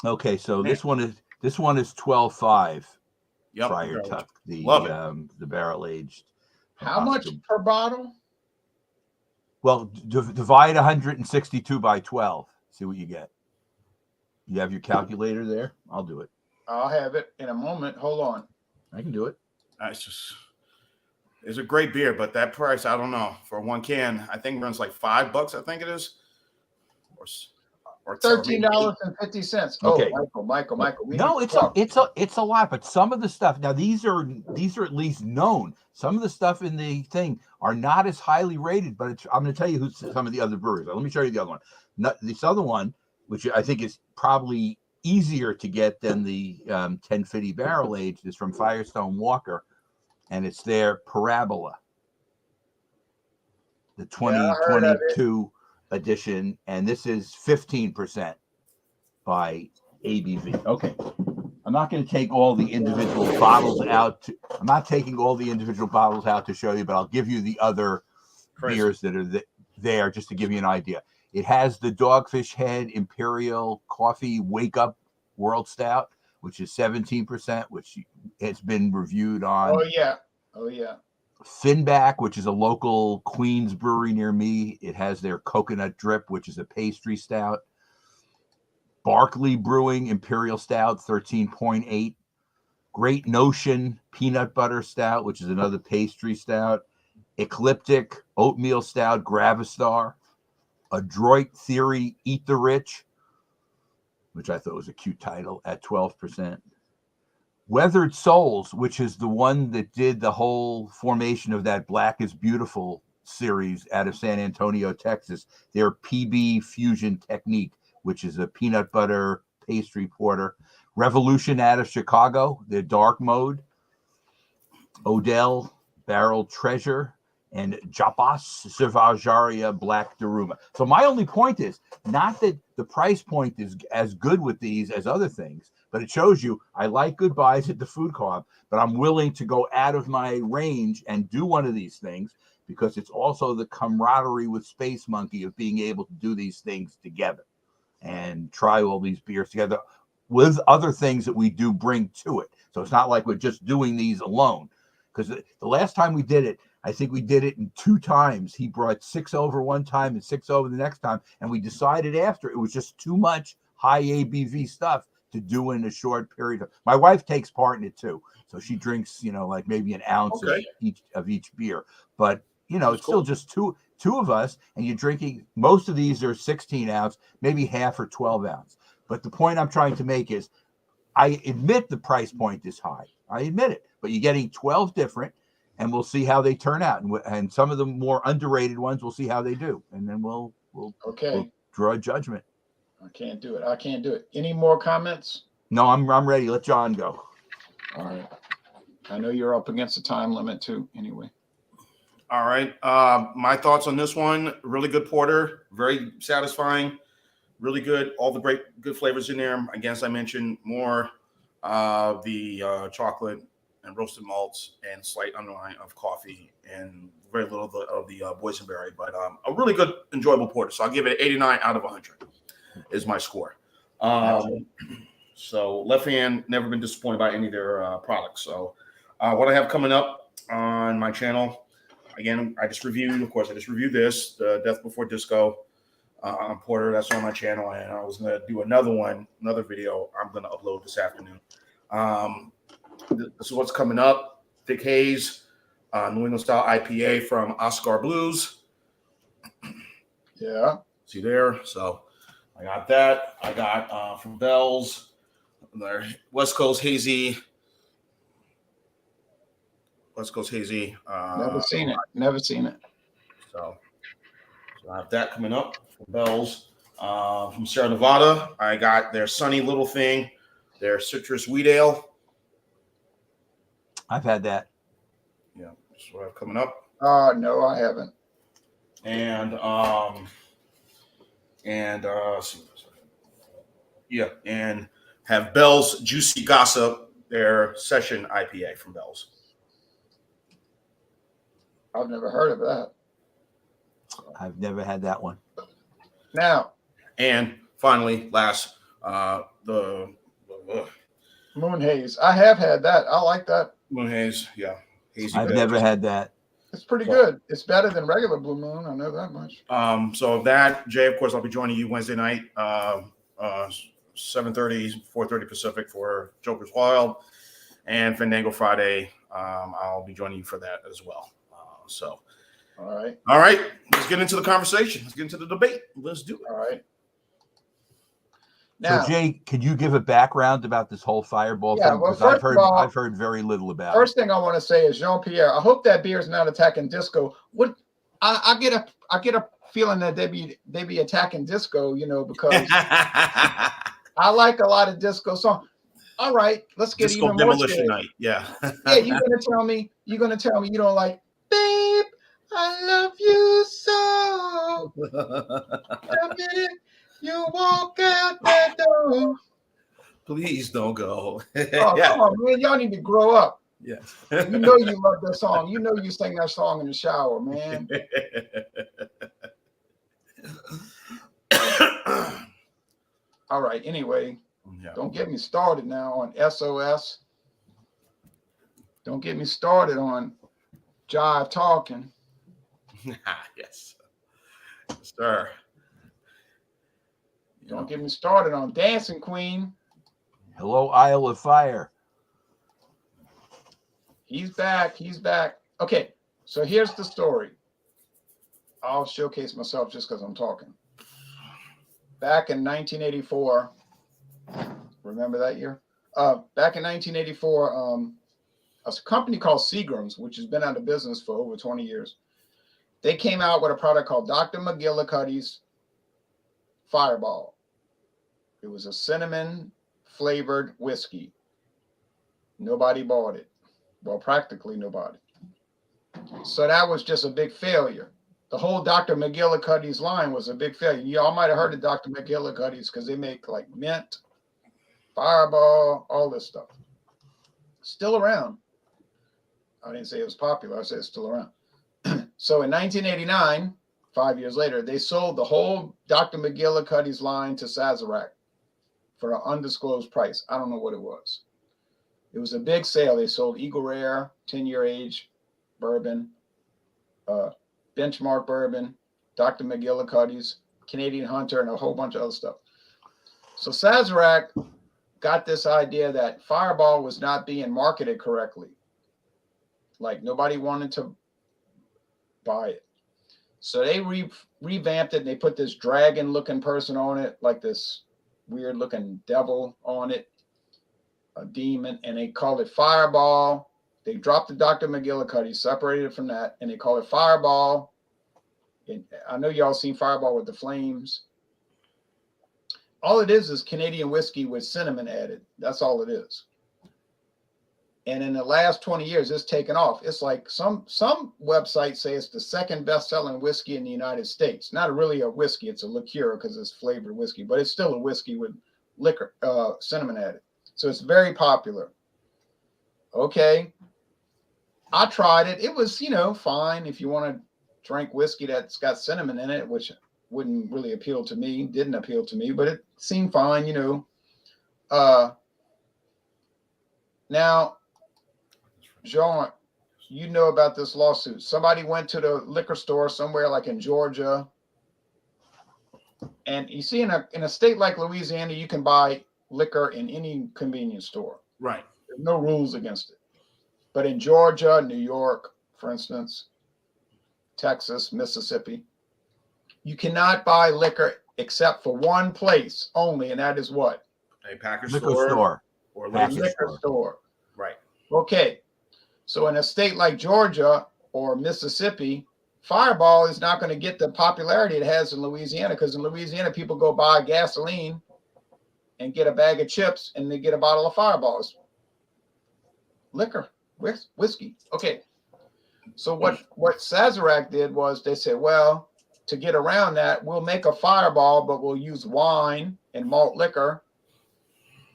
Okay, so this one is 12.5. Yep. Friar Tuck, the barrel aged. How much per bottle? Well, divide 162 by 12. See what you get. You have your calculator there? I'll do it. I'll have it in a moment. Hold on. I can do it. It's a great beer, but that price, I don't know. For one can, I think it runs like $5, I think it is. Or $13.50. Okay. Oh, Michael. No, it's a lot, but some of the stuff now these are at least known. Some of the stuff in the thing are not as highly rated, but I'm going to tell you who some of the other brewers are. Let me show you the other one. This other one, which I think is probably easier to get than the 1050 barrel aged, is from Firestone Walker, and it's their Parabola. the Yeah, I heard of it. 2022 edition, and this is 15% by ABV. Okay. I'm not going to take all the individual bottles out. I'm not taking all the individual bottles out to show you, but I'll give you the other beers that are there just to give you an idea. It has the Dogfish Head Imperial Coffee Wake Up World Stout, which is 17%, which has been reviewed on. Oh, yeah. Oh, yeah. Finback, which is a local Queens brewery near me. It has their Coconut Drip, which is a pastry stout. Barclay Brewing Imperial Stout, 13.8. Great Notion Peanut Butter Stout, which is another pastry stout. Ecliptic Oatmeal Stout, Gravistar. Adroit Theory Eat the Rich, which I thought was a cute title, at 12%. Weathered Souls, which is the one that did the whole formation of that Black is Beautiful series out of San Antonio, Texas. Their PB Fusion Technique, which is a peanut butter pastry porter. Revolution out of Chicago, their dark mode. Odell Barrel Treasure, and Japas Cervejaria Black Daruma. So my only point is not that the price point is as good with these as other things, but it shows you I like good buys at the food co-op, but I'm willing to go out of my range and do one of these things because it's also the camaraderie with Space Monkey of being able to do these things together and try all these beers together with other things that we do bring to it. So it's not like we're just doing these alone. Because the last time we did it, I think we did it in 2 times. He brought 6 over one time and 6 over the next time. And we decided after it was just too much high ABV stuff to do in a short period. My wife takes part in it too. So she drinks, like maybe an ounce of each beer. But, it's still just two of us, and you're drinking, most of these are 16 ounce, maybe half or 12 ounce. But the point I'm trying to make is I admit the price point is high. I admit it. But you're getting 12 different, and we'll see how they turn out. And some of the more underrated ones, we'll see how they do. And then we'll draw a judgment. I can't do it. Any more comments? No, I'm ready. Let John go. All right. I know you're up against the time limit too, anyway. All right. My thoughts on this one, really good porter, very satisfying, really good. All the good flavors in there. I guess I mentioned more the chocolate and roasted malts and slight underline of coffee and very little of the boysenberry, but a really good, enjoyable porter. So I'll give it 89 out of 100 is my score. So Left Hand, never been disappointed by any of their products. So what I have coming up on my channel, again, I just reviewed this, the Death Before Disco porter. That's on my channel, and I was going to do another video I'm going to upload this afternoon. This is what's coming up. Thick Haze, New England style IPA from Oscar Blues. Yeah. See there? So I got that. I got from Bell's, their West Coast Hazy. Never seen it. So I have that coming up from Bell's. From Sierra Nevada, I got their Sunny Little Thing, their Citrus Wheat Ale. I've had that. Yeah, that's what I have coming up. No, I haven't. And have Bell's Juicy Gossip, their Session IPA from Bell's. I've never heard of that. I've never had that one. Now. And finally, last, the Moon Haze. I have had that. I like that. Moon Haze, yeah. Hazy I've never had that. It's pretty good. It's better than regular Blue Moon. I know that much. So that, Jay, of course, I'll be joining you Wednesday night, 7:30, 4:30 Pacific for Joker's Wild, and Fandango Friday. I'll be joining you for that as well. All right. Let's get into the conversation. Let's get into the debate. Let's do it. All right. Now, so Jay, could you give a background about this whole Fireball thing? Well, Because I've heard very little about it. First thing I want to say is Jean-Pierre. I hope that beer is not attacking disco. I get a feeling that they be attacking disco, because I like a lot of disco songs. All right, let's get disco even demolition more night. Yeah. Yeah, you're gonna tell me you don't like Babe, I love you so. The minute you walk out that door. Please don't go. Oh, come on, man. Y'all need to grow up. Yes. You know you love that song. You know you sing that song in the shower, man. All right. Anyway, don't get me started now on SOS. Don't get me started on Jive Talking. Yes, sir. Don't get me started on Dancing Queen. Hello, Isle of Fire. He's back. He's back. Okay, so here's the story. I'll showcase myself just because I'm talking. Back in 1984, remember that year? Back in 1984, a company called Seagram's, which has been out of business for over 20 years, they came out with a product called Dr. McGillicuddy's Fireball. It was a cinnamon flavored whiskey. Nobody bought it. Well, practically nobody. So that was just a big failure. The whole Dr. McGillicuddy's line was a big failure. Y'all might have heard of Dr. McGillicuddy's because they make like mint, Fireball, all this stuff. Still around. I didn't say it was popular. I said it's still around. So in 1989, 5 years later, they sold the whole Dr. McGillicuddy's line to Sazerac for an undisclosed price. I don't know what it was. It was a big sale. They sold Eagle Rare, 10-year age bourbon, Benchmark bourbon, Dr. McGillicuddy's, Canadian Hunter, and a whole bunch of other stuff. So Sazerac got this idea that Fireball was not being marketed correctly. Like nobody wanted to buy it. So they revamped it and they put this dragon looking person on it, like this weird looking devil on it, a demon, and they called it Fireball. They dropped the Dr. McGillicuddy, separated it from that, and they call it Fireball. I know y'all seen Fireball with the flames. All it is Canadian whiskey with cinnamon added. That's all it is. And in the last 20 years, it's taken off. It's like some websites say it's the second best-selling whiskey in the United States. Not really a whiskey, it's a liqueur because it's flavored whiskey, but it's still a whiskey with liquor, cinnamon added. So it's very popular. Okay. I tried it. It was, fine if you want to drink whiskey that's got cinnamon in it, which wouldn't really appeal to me, didn't appeal to me, but it seemed fine, Now, Jean, you know about this lawsuit. Somebody went to the liquor store somewhere like in Georgia. And you see in a state like Louisiana, you can buy liquor in any convenience store. Right. There's no rules against it. But in Georgia, New York, for instance, Texas, Mississippi, you cannot buy liquor except for one place only, and that is what? A package Liquor store. store. Or A liquor liquor store. Right. Okay. So in a state like Georgia or Mississippi, Fireball is not going to get the popularity it has in Louisiana, because in Louisiana, people go buy gasoline and get a bag of chips and they get a bottle of Fireballs. Liquor, whiskey. Okay. So what Sazerac did was they said, well, to get around that, we'll make a Fireball, but we'll use wine and malt liquor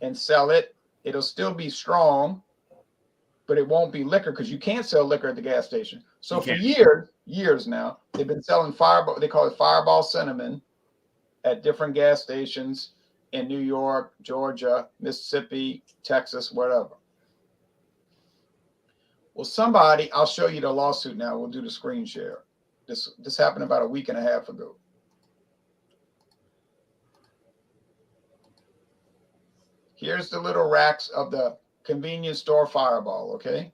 and sell it. It'll still be strong, but it won't be liquor because you can't sell liquor at the gas station. So for years now, they've been selling Fireball. They call it Fireball Cinnamon at different gas stations in New York, Georgia, Mississippi, Texas, whatever. Well, I'll show you the lawsuit now. We'll do the screen share. This happened about a week and a half ago. Here's the little racks of the convenience store Fireball, okay?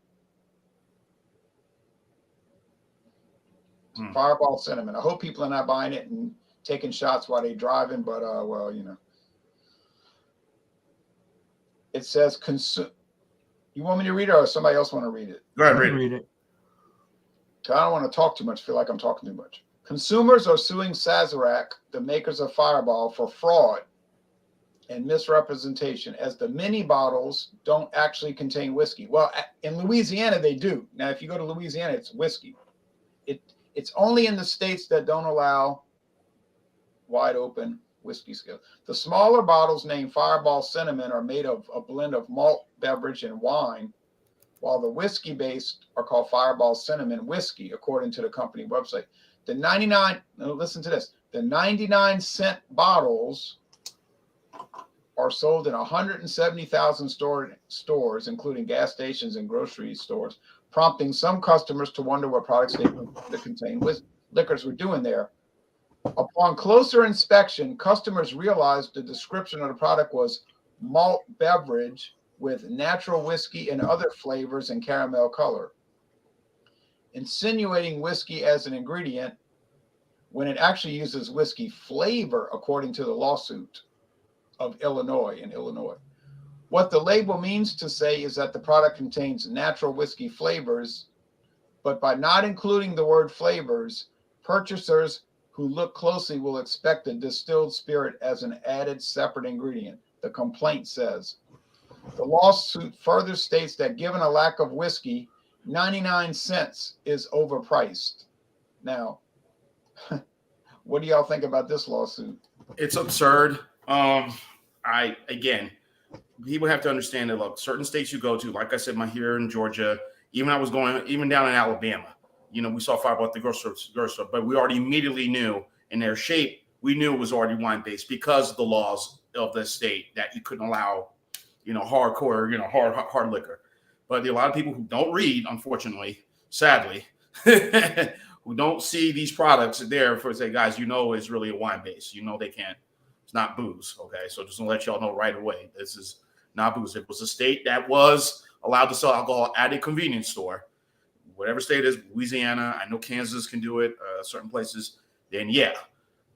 Fireball Cinnamon. I hope people are not buying it and taking shots while they're driving, but, well, It says, you want me to read it or somebody else want to read it? Go ahead, read it. I don't want to talk too much. Feel like I'm talking too much. Consumers are suing Sazerac, the makers of Fireball, for fraud and misrepresentation, as the mini bottles don't actually contain whiskey. Well, in Louisiana, they do. Now, if you go to Louisiana, it's whiskey. It's only in the states that don't allow wide open whiskey scale. The smaller bottles named Fireball Cinnamon are made of a blend of malt beverage and wine, while the whiskey based are called Fireball Cinnamon Whiskey, according to the company website. Listen to this, the 99-cent bottles are sold in 170,000 stores, including gas stations and grocery stores, prompting some customers to wonder what products they contain liquors were doing there. Upon closer inspection, customers realized the description of the product was malt beverage with natural whiskey and other flavors and caramel color, insinuating whiskey as an ingredient when it actually uses whiskey flavor, according to the lawsuit of Illinois. What the label means to say is that the product contains natural whiskey flavors, but by not including the word flavors, purchasers who look closely will expect the distilled spirit as an added separate ingredient, the complaint says. The lawsuit further states that given a lack of whiskey, 99 cents is overpriced. Now, what do y'all think about this lawsuit? It's absurd. People have to understand that, look, certain states you go to, like I said, here in Georgia, even down in Alabama, we saw Fireball at the grocery store, but we already immediately knew in their shape, we knew it was already wine-based because of the laws of the state that you couldn't allow, hardcore, hard liquor. But there are a lot of people who don't read, unfortunately, sadly, who don't see these products there for say, guys, it's really a wine-based. They can't. It's not booze, okay? So just to let y'all know right away, this is not booze. It was a state that was allowed to sell alcohol at a convenience store, whatever state it is, Louisiana, I know Kansas can do it, certain places, then yeah,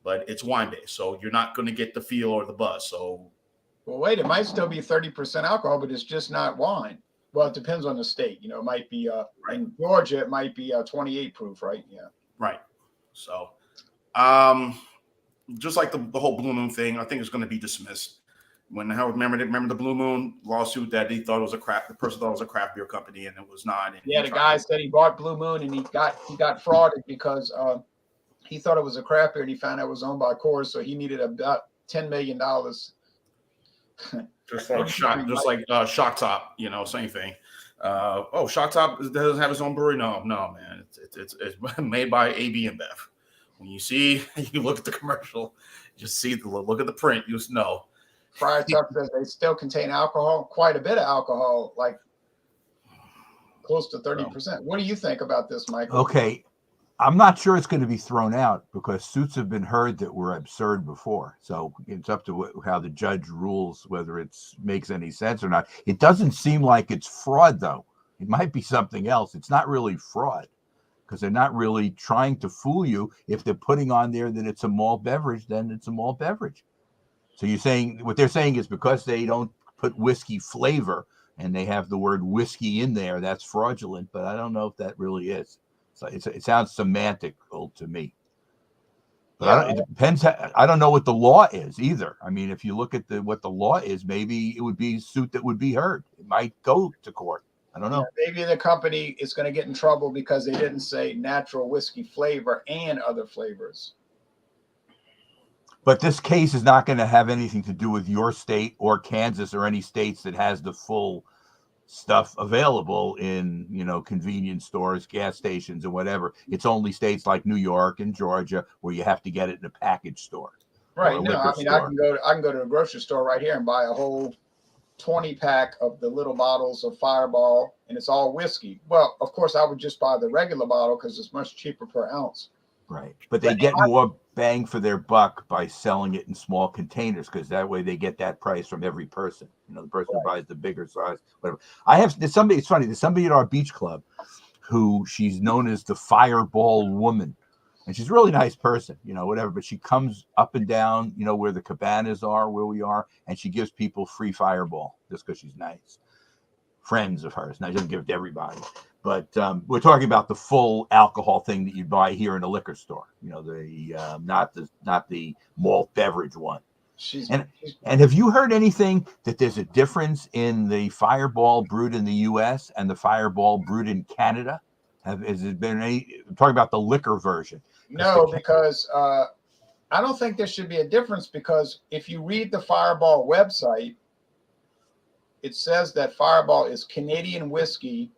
but it's wine-based, so you're not going to get the feel or the buzz. So, well, wait, it might still be 30% alcohol, but it's just not wine. Well, it depends on the state. It might be right. In Georgia, it might be 28 proof, right? Yeah. Right. So, just like the whole Blue Moon thing, I think it's going to be dismissed. Remember the Blue Moon lawsuit that the person thought it was a craft beer company and it was not. Yeah, the guy said he bought Blue Moon and he got frauded because he thought it was a craft beer and he found out it was owned by Coors, so he needed about $10 million. Just like Shock Top, same thing. Shock Top doesn't have his own brewery. No, man, it's made by AB InBev. When you look at the commercial, you see look at the print, you just know. Friar Tuck says they still contain alcohol, quite a bit of alcohol, like close to 30%. What do you think about this, Michael? Okay, I'm not sure it's going to be thrown out because suits have been heard that were absurd before. So it's up to how the judge rules whether it makes any sense or not. It doesn't seem like it's fraud, though. It might be something else. It's not really fraud because they're not really trying to fool you. If they're putting on there that it's a malt beverage, then it's a malt beverage. So what they're saying is because they don't put whiskey flavor and they have the word whiskey in there, that's fraudulent. But I don't know if that really is. So it sounds semantical to me. But it depends. I don't know what the law is either. I mean, if you look at what the law is, maybe it would be a suit that would be heard. It might go to court. I don't know. Yeah, maybe the company is going to get in trouble because they didn't say natural whiskey flavor and other flavors. But this case is not going to have anything to do with your state or Kansas or any states that has the full stuff available in, convenience stores, gas stations, or whatever. It's only states like New York and Georgia where you have to get it in a package store. Right. No, I mean, I can go to a grocery store right here and buy a whole 20-pack of the little bottles of Fireball, and it's all whiskey. Well, of course, I would just buy the regular bottle because it's much cheaper per ounce. Right. But they get more bang for their buck by selling it in small containers because that way they get that price from every person. The person who buys the bigger size, whatever. It's funny, there's somebody at our beach club who she's known as the Fireball Woman. And she's a really nice person, whatever. But she comes up and down, where the cabanas are, where we are, and she gives people free Fireball just because she's nice. Friends of hers. Now, she doesn't give it to everybody. But we're talking about the full alcohol thing that you buy here in a liquor store. Not the malt beverage one. And have you heard anything that there's a difference in the Fireball brewed in the U.S. and the Fireball brewed in Canada? Has it been any? I'm talking about the liquor version. No, because I don't think there should be a difference, because if you read the Fireball website, it says that Fireball is Canadian whiskey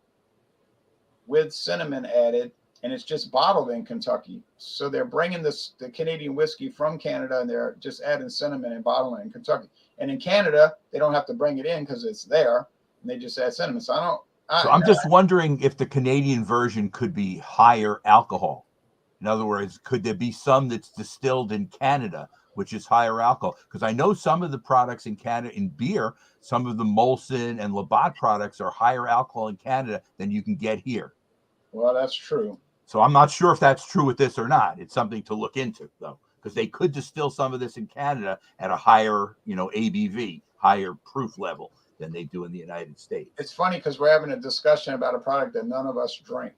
with cinnamon added, and it's just bottled in Kentucky. So they're bringing the Canadian whiskey from Canada, and they're just adding cinnamon and bottling it in Kentucky. And in Canada, they don't have to bring it in because it's there, and they just add cinnamon. So I'm just wondering if the Canadian version could be higher alcohol. In other words, could there be some that's distilled in Canada, which is higher alcohol? Because I know some of the products in Canada in beer, some of the Molson and Labatt products are higher alcohol in Canada than you can get here. Well, that's true. So I'm not sure if that's true with this or not. It's something to look into, though, because they could distill some of this in Canada at a higher, ABV, higher proof level than they do in the United States. It's funny because we're having a discussion about a product that none of us drink.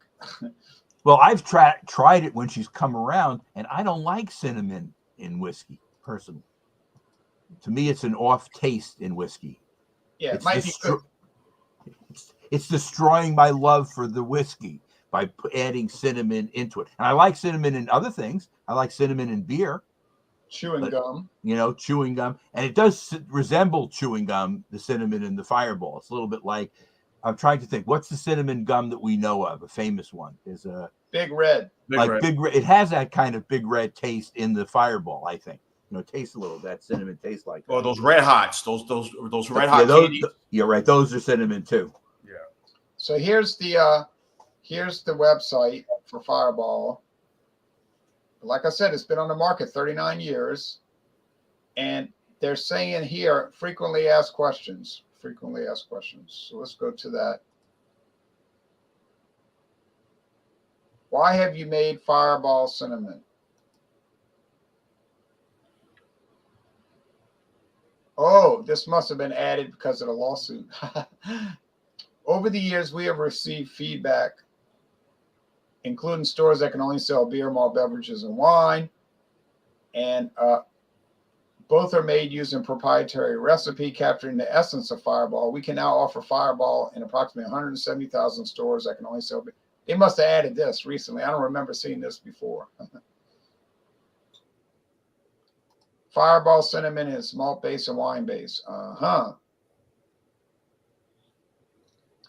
Well, I've tried it when she's come around, and I don't like cinnamon in whiskey, personally. To me, it's an off taste in whiskey. Yeah, it might be good. It's destroying my love for the whiskey by adding cinnamon into it. And I like cinnamon in other things. I like cinnamon in beer. Chewing gum. Chewing gum. And it does resemble chewing gum, the cinnamon in the Fireball. It's a little bit like, I'm trying to think, what's the cinnamon gum that we know of? A famous one is a Big Red. Big Red. It has that kind of Big Red taste in the Fireball, I think. It tastes a little. That cinnamon tastes like. Oh, those Red Hots. Those Red Hot. You're right. Those are cinnamon too. Yeah. So here's the website for Fireball. Like I said, it's been on the market 39 years, and they're saying here frequently asked questions. Frequently asked questions. So let's go to that. Why have you made Fireball cinnamon? Oh, this must have been added because of the lawsuit. Over the years, we have received feedback, including stores that can only sell beer, malt beverages, and wine. And both are made using proprietary recipe, capturing the essence of Fireball. We can now offer Fireball in approximately 170,000 stores that can only sell beer. They must have added this recently. I don't remember seeing this before. Fireball cinnamon is malt base and wine base.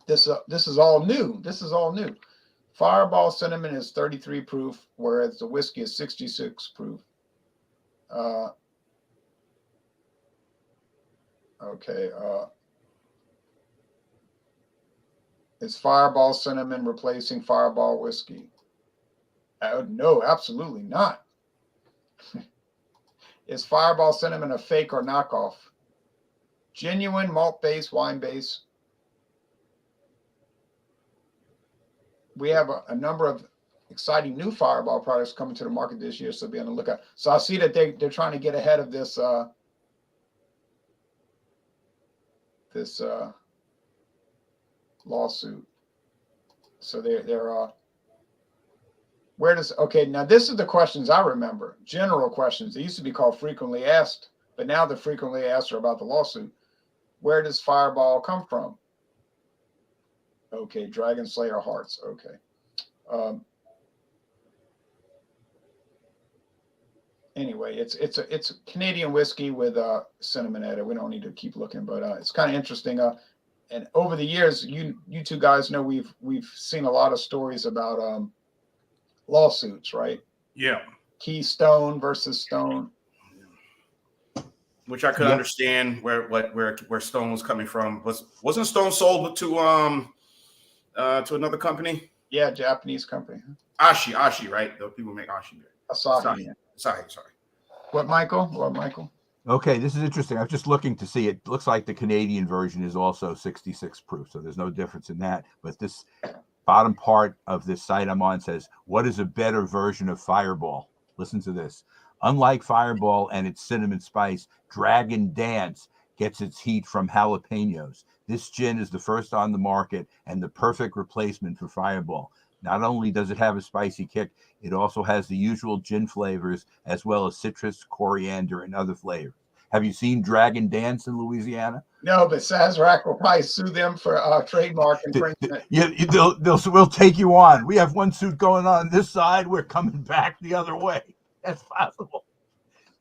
This is all new. This is all new. Fireball cinnamon is 33 proof, whereas the whiskey is 66 proof. Is Fireball cinnamon replacing Fireball whiskey? No, absolutely not. Is Fireball cinnamon a fake or knockoff? Genuine malt base, wine base. We have a number of exciting new Fireball products coming to the market this year, so be on the lookout. So I see that they're trying to get ahead of this lawsuit. So they're now this is the questions I remember. General questions. They used to be called frequently asked, but now the frequently asked are about the lawsuit. Where does Fireball come from? Okay, Dragon Slayer hearts. Okay. Anyway, it's Canadian whiskey with cinnamon added. We don't need to keep looking, but it's kind of interesting. And over the years, you two guys know we've seen a lot of stories about lawsuits, right? Yeah. Keystone versus Stone. Which I could understand where Stone was coming from. Wasn't Stone sold to another company? Yeah, Japanese company. Ashi, right? The people make Ashi beer. Asahi. Sorry. What, Michael? Okay, this is interesting. I was just looking to see. It looks like the Canadian version is also 66 proof, so there's no difference in that. But this bottom part of this site I'm on says, what is a better version of Fireball? Listen to this. Unlike Fireball and its cinnamon spice, Dragon Dance gets its heat from jalapenos. This gin is the first on the market and the perfect replacement for Fireball. Not only does it have a spicy kick, it also has the usual gin flavors as well as citrus, coriander, and other flavors. Have you seen Dragon Dance in Louisiana? No, but Sazerac will probably sue them for trademark infringement. We'll take you on. We have one suit going on this side. We're coming back the other way. That's possible.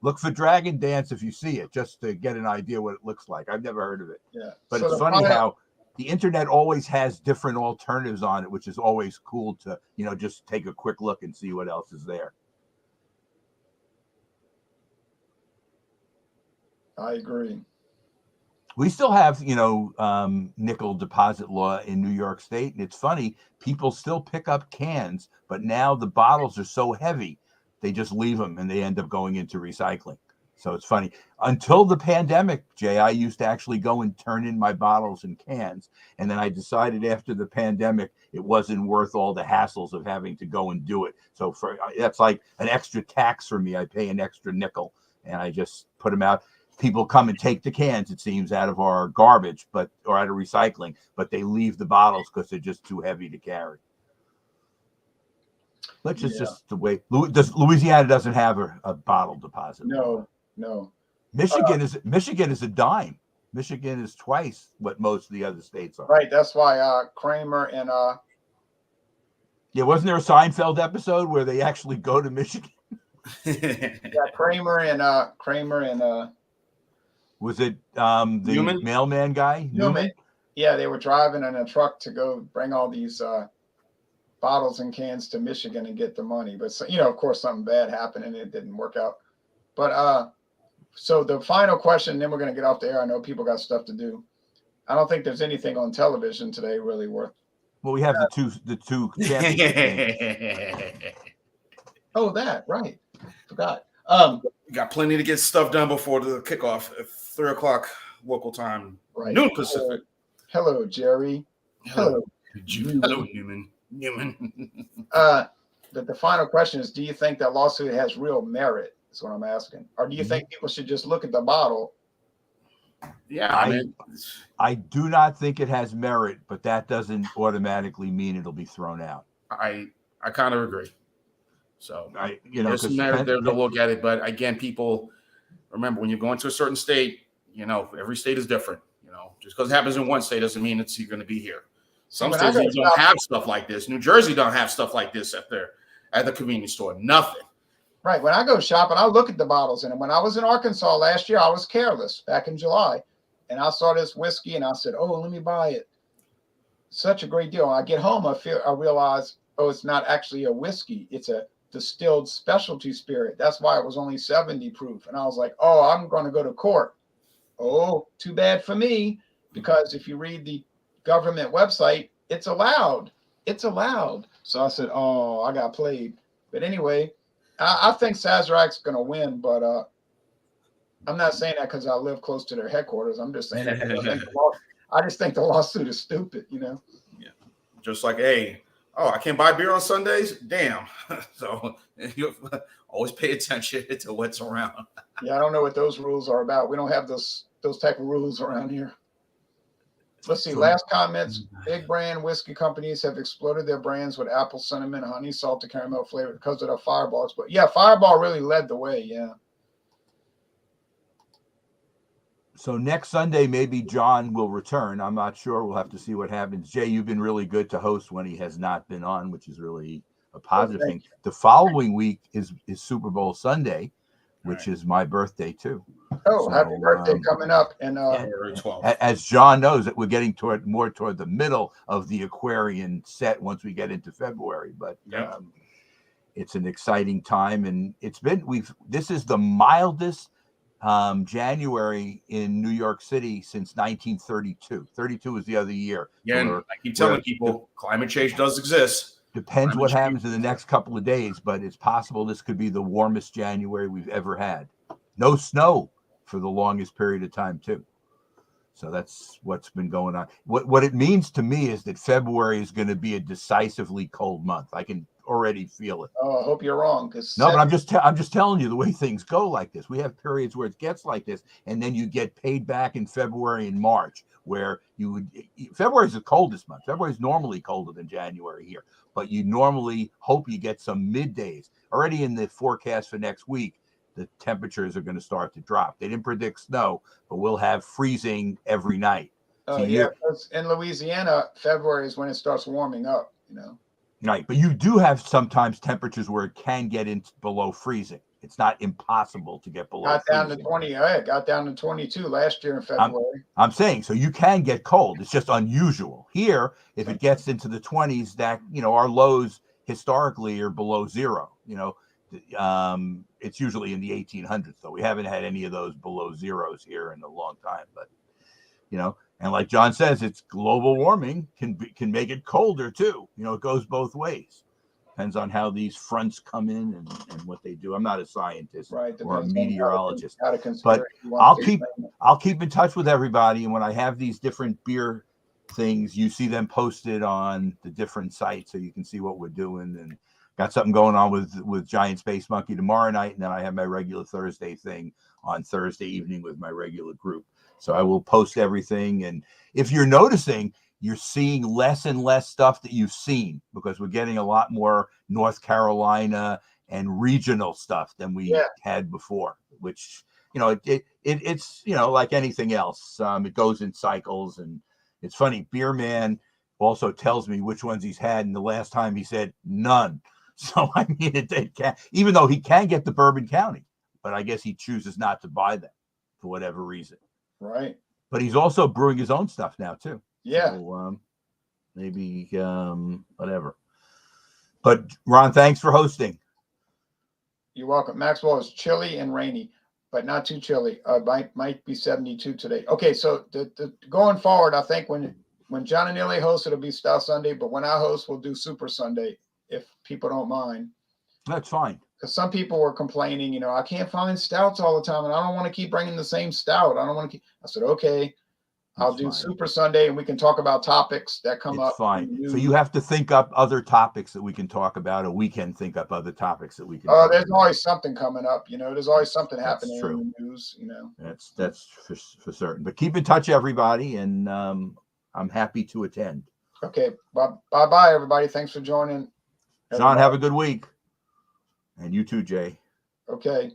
Look for Dragon Dance if you see it, just to get an idea what it looks like. I've never heard of it. Yeah. But So it's funny how the internet always has different alternatives on it, which is always cool to, just take a quick look and see what else is there. I agree. We still have, nickel deposit law in New York State. And it's funny, people still pick up cans, but now the bottles are so heavy, they just leave them and they end up going into recycling. So it's funny. Until the pandemic, Jay, I used to actually go and turn in my bottles and cans. And then I decided after the pandemic, it wasn't worth all the hassles of having to go and do it. So that's like an extra tax for me. I pay an extra nickel and I just put them out. People come and take the cans, it seems, out of our garbage, or out of recycling, but they leave the bottles because they're just too heavy to carry. Which is just the way. Louisiana doesn't have a bottle deposit. No. Michigan is a dime. Michigan is twice what most of the other states are. Right. That's why Kramer and wasn't there a Seinfeld episode where they actually go to Michigan? Kramer and was it the Newman? mailman guy? Newman? Yeah, they were driving in a truck to go bring all these bottles and cans to Michigan and get the money. But, of course, something bad happened and it didn't work out. But so the final question, then we're going to get off the air. I know people got stuff to do. I don't think there's anything on television today really worth. Well, we have the two championship games. Oh, that, right. Forgot. We got plenty to get stuff done before the kickoff at 3:00 local time. Right. Noon Pacific. Hello, Jerry. Hello, Newman. But the final question is, do you think that lawsuit has real merit? Is what I'm asking. Or do you think people should just look at the bottle? Yeah, I do not think it has merit, but that doesn't automatically mean it'll be thrown out. I kind of agree. So there's some merit there to look at it, but again, people remember when you're going to a certain state, every state is different. Just because it happens in one state doesn't mean you're going to be here. Some states don't have stuff like this. New Jersey don't have stuff like this at the convenience store. Nothing. Right. When I go shopping, I look at the bottles. And when I was in Arkansas last year, I was careless back in July. And I saw this whiskey and I said, oh, let me buy it. Such a great deal. When I get home, I realize, oh, it's not actually a whiskey. It's a distilled specialty spirit. That's why it was only 70 proof. And I was like, oh, I'm going to go to court. Oh, too bad for me. Because if you read the government website, it's allowed. It's allowed. So I said, oh, I got played. But anyway, I think Sazerac's going to win, but I'm not saying that because I live close to their headquarters. I'm just saying that I just think the lawsuit is stupid, Yeah. Just like, hey, I can't buy beer on Sundays? Damn. So you always pay attention to what's around. Yeah, I don't know what those rules are about. We don't have those type of rules around here. Let's see. Last comments. Big brand whiskey companies have exploded their brands with apple cinnamon, honey, salted caramel flavor because of the fireballs. But yeah, Fireball really led the way. Yeah. So next Sunday, maybe John will return. I'm not sure. We'll have to see what happens. Jay, you've been really good to host when he has not been on, which is really a positive thing. The following week is Super Bowl Sunday, which is my birthday too. Oh, so, happy birthday coming up. And as John knows, that we're getting more toward the middle of the Aquarian set once we get into February. But it's an exciting time, and this is the mildest January in New York City since 1932. 32 was the other year. Yeah, and I keep telling people climate change does exist. Depends what happens in the next couple of days, but it's possible this could be the warmest January we've ever had. No snow for the longest period of time, too. So that's what's been going on. What it means to me is that February is going to be a decisively cold month. I can already feel it. Oh, I hope you're wrong. No, but I'm just telling you the way things go like this. We have periods where it gets like this, and then you get paid back in February and March, where February is the coldest month. February is normally colder than January here, but you normally hope you get some middays. Already in the forecast for next week, the temperatures are going to start to drop. They didn't predict snow, but we'll have freezing every night. Oh, So yeah. 'Cause in Louisiana, February is when it starts warming up, you know. Right, but you do have sometimes temperatures where it can get into below freezing. It's not impossible to get below Got down to freezing. 20. Yeah, got down to 22 last year in February. I'm saying, so you can get cold. It's just unusual. Here, if it gets into the 20s, that, our lows historically are below zero. It's usually in the 1800s, though. We haven't had any of those below zeros here in a long time. But, and like John says, it's global warming can make it colder too. It goes both ways. Depends on how these fronts come in and what they do. I'm not a scientist Right. or a Depends on meteorologist, how to but conspiracy you want I'll to keep explain it. I'll keep in touch with everybody. And when I have these different beer things, you see them posted on the different sites, so you can see what we're doing. And got something going on with Giant Space Monkey tomorrow night, and then I have my regular Thursday thing on Thursday evening with my regular group. So I will post everything. And if you're noticing, you're seeing less and less stuff that you've seen, because we're getting a lot more North Carolina and regional stuff than we had before, which, it's, like anything else. It goes in cycles. And it's funny, Beer Man also tells me which ones he's had. And the last time he said none. So, I mean, it can, even though he can get the Bourbon County, but I guess he chooses not to buy them for whatever reason. Right. But he's also brewing his own stuff now too. Yeah. So, maybe whatever. But Ron, thanks for hosting. You're welcome. Maxwell, is chilly and rainy, but not too chilly. Might be 72 today. Okay, so going forward, I think when John and Illy host, it'll be Stout Sunday, but when I host, we'll do Super Sunday if people don't mind. That's fine. Because some people were complaining, I can't find stouts all the time, and I don't want to keep bringing the same stout. I don't want to keep. I said, okay, I'll do Super Sunday, and we can talk about topics that come up. It's fine. So you have to think up other topics that we can talk about, or we can think up other topics that we can. Oh, there's always something coming up. There's always something happening in the news. That's for certain. But keep in touch, everybody, and I'm happy to attend. Okay, bye, everybody. Thanks for joining. John, have a good week. And you too, Jay. Okay.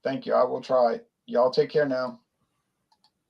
Thank you. I will try. Y'all take care now.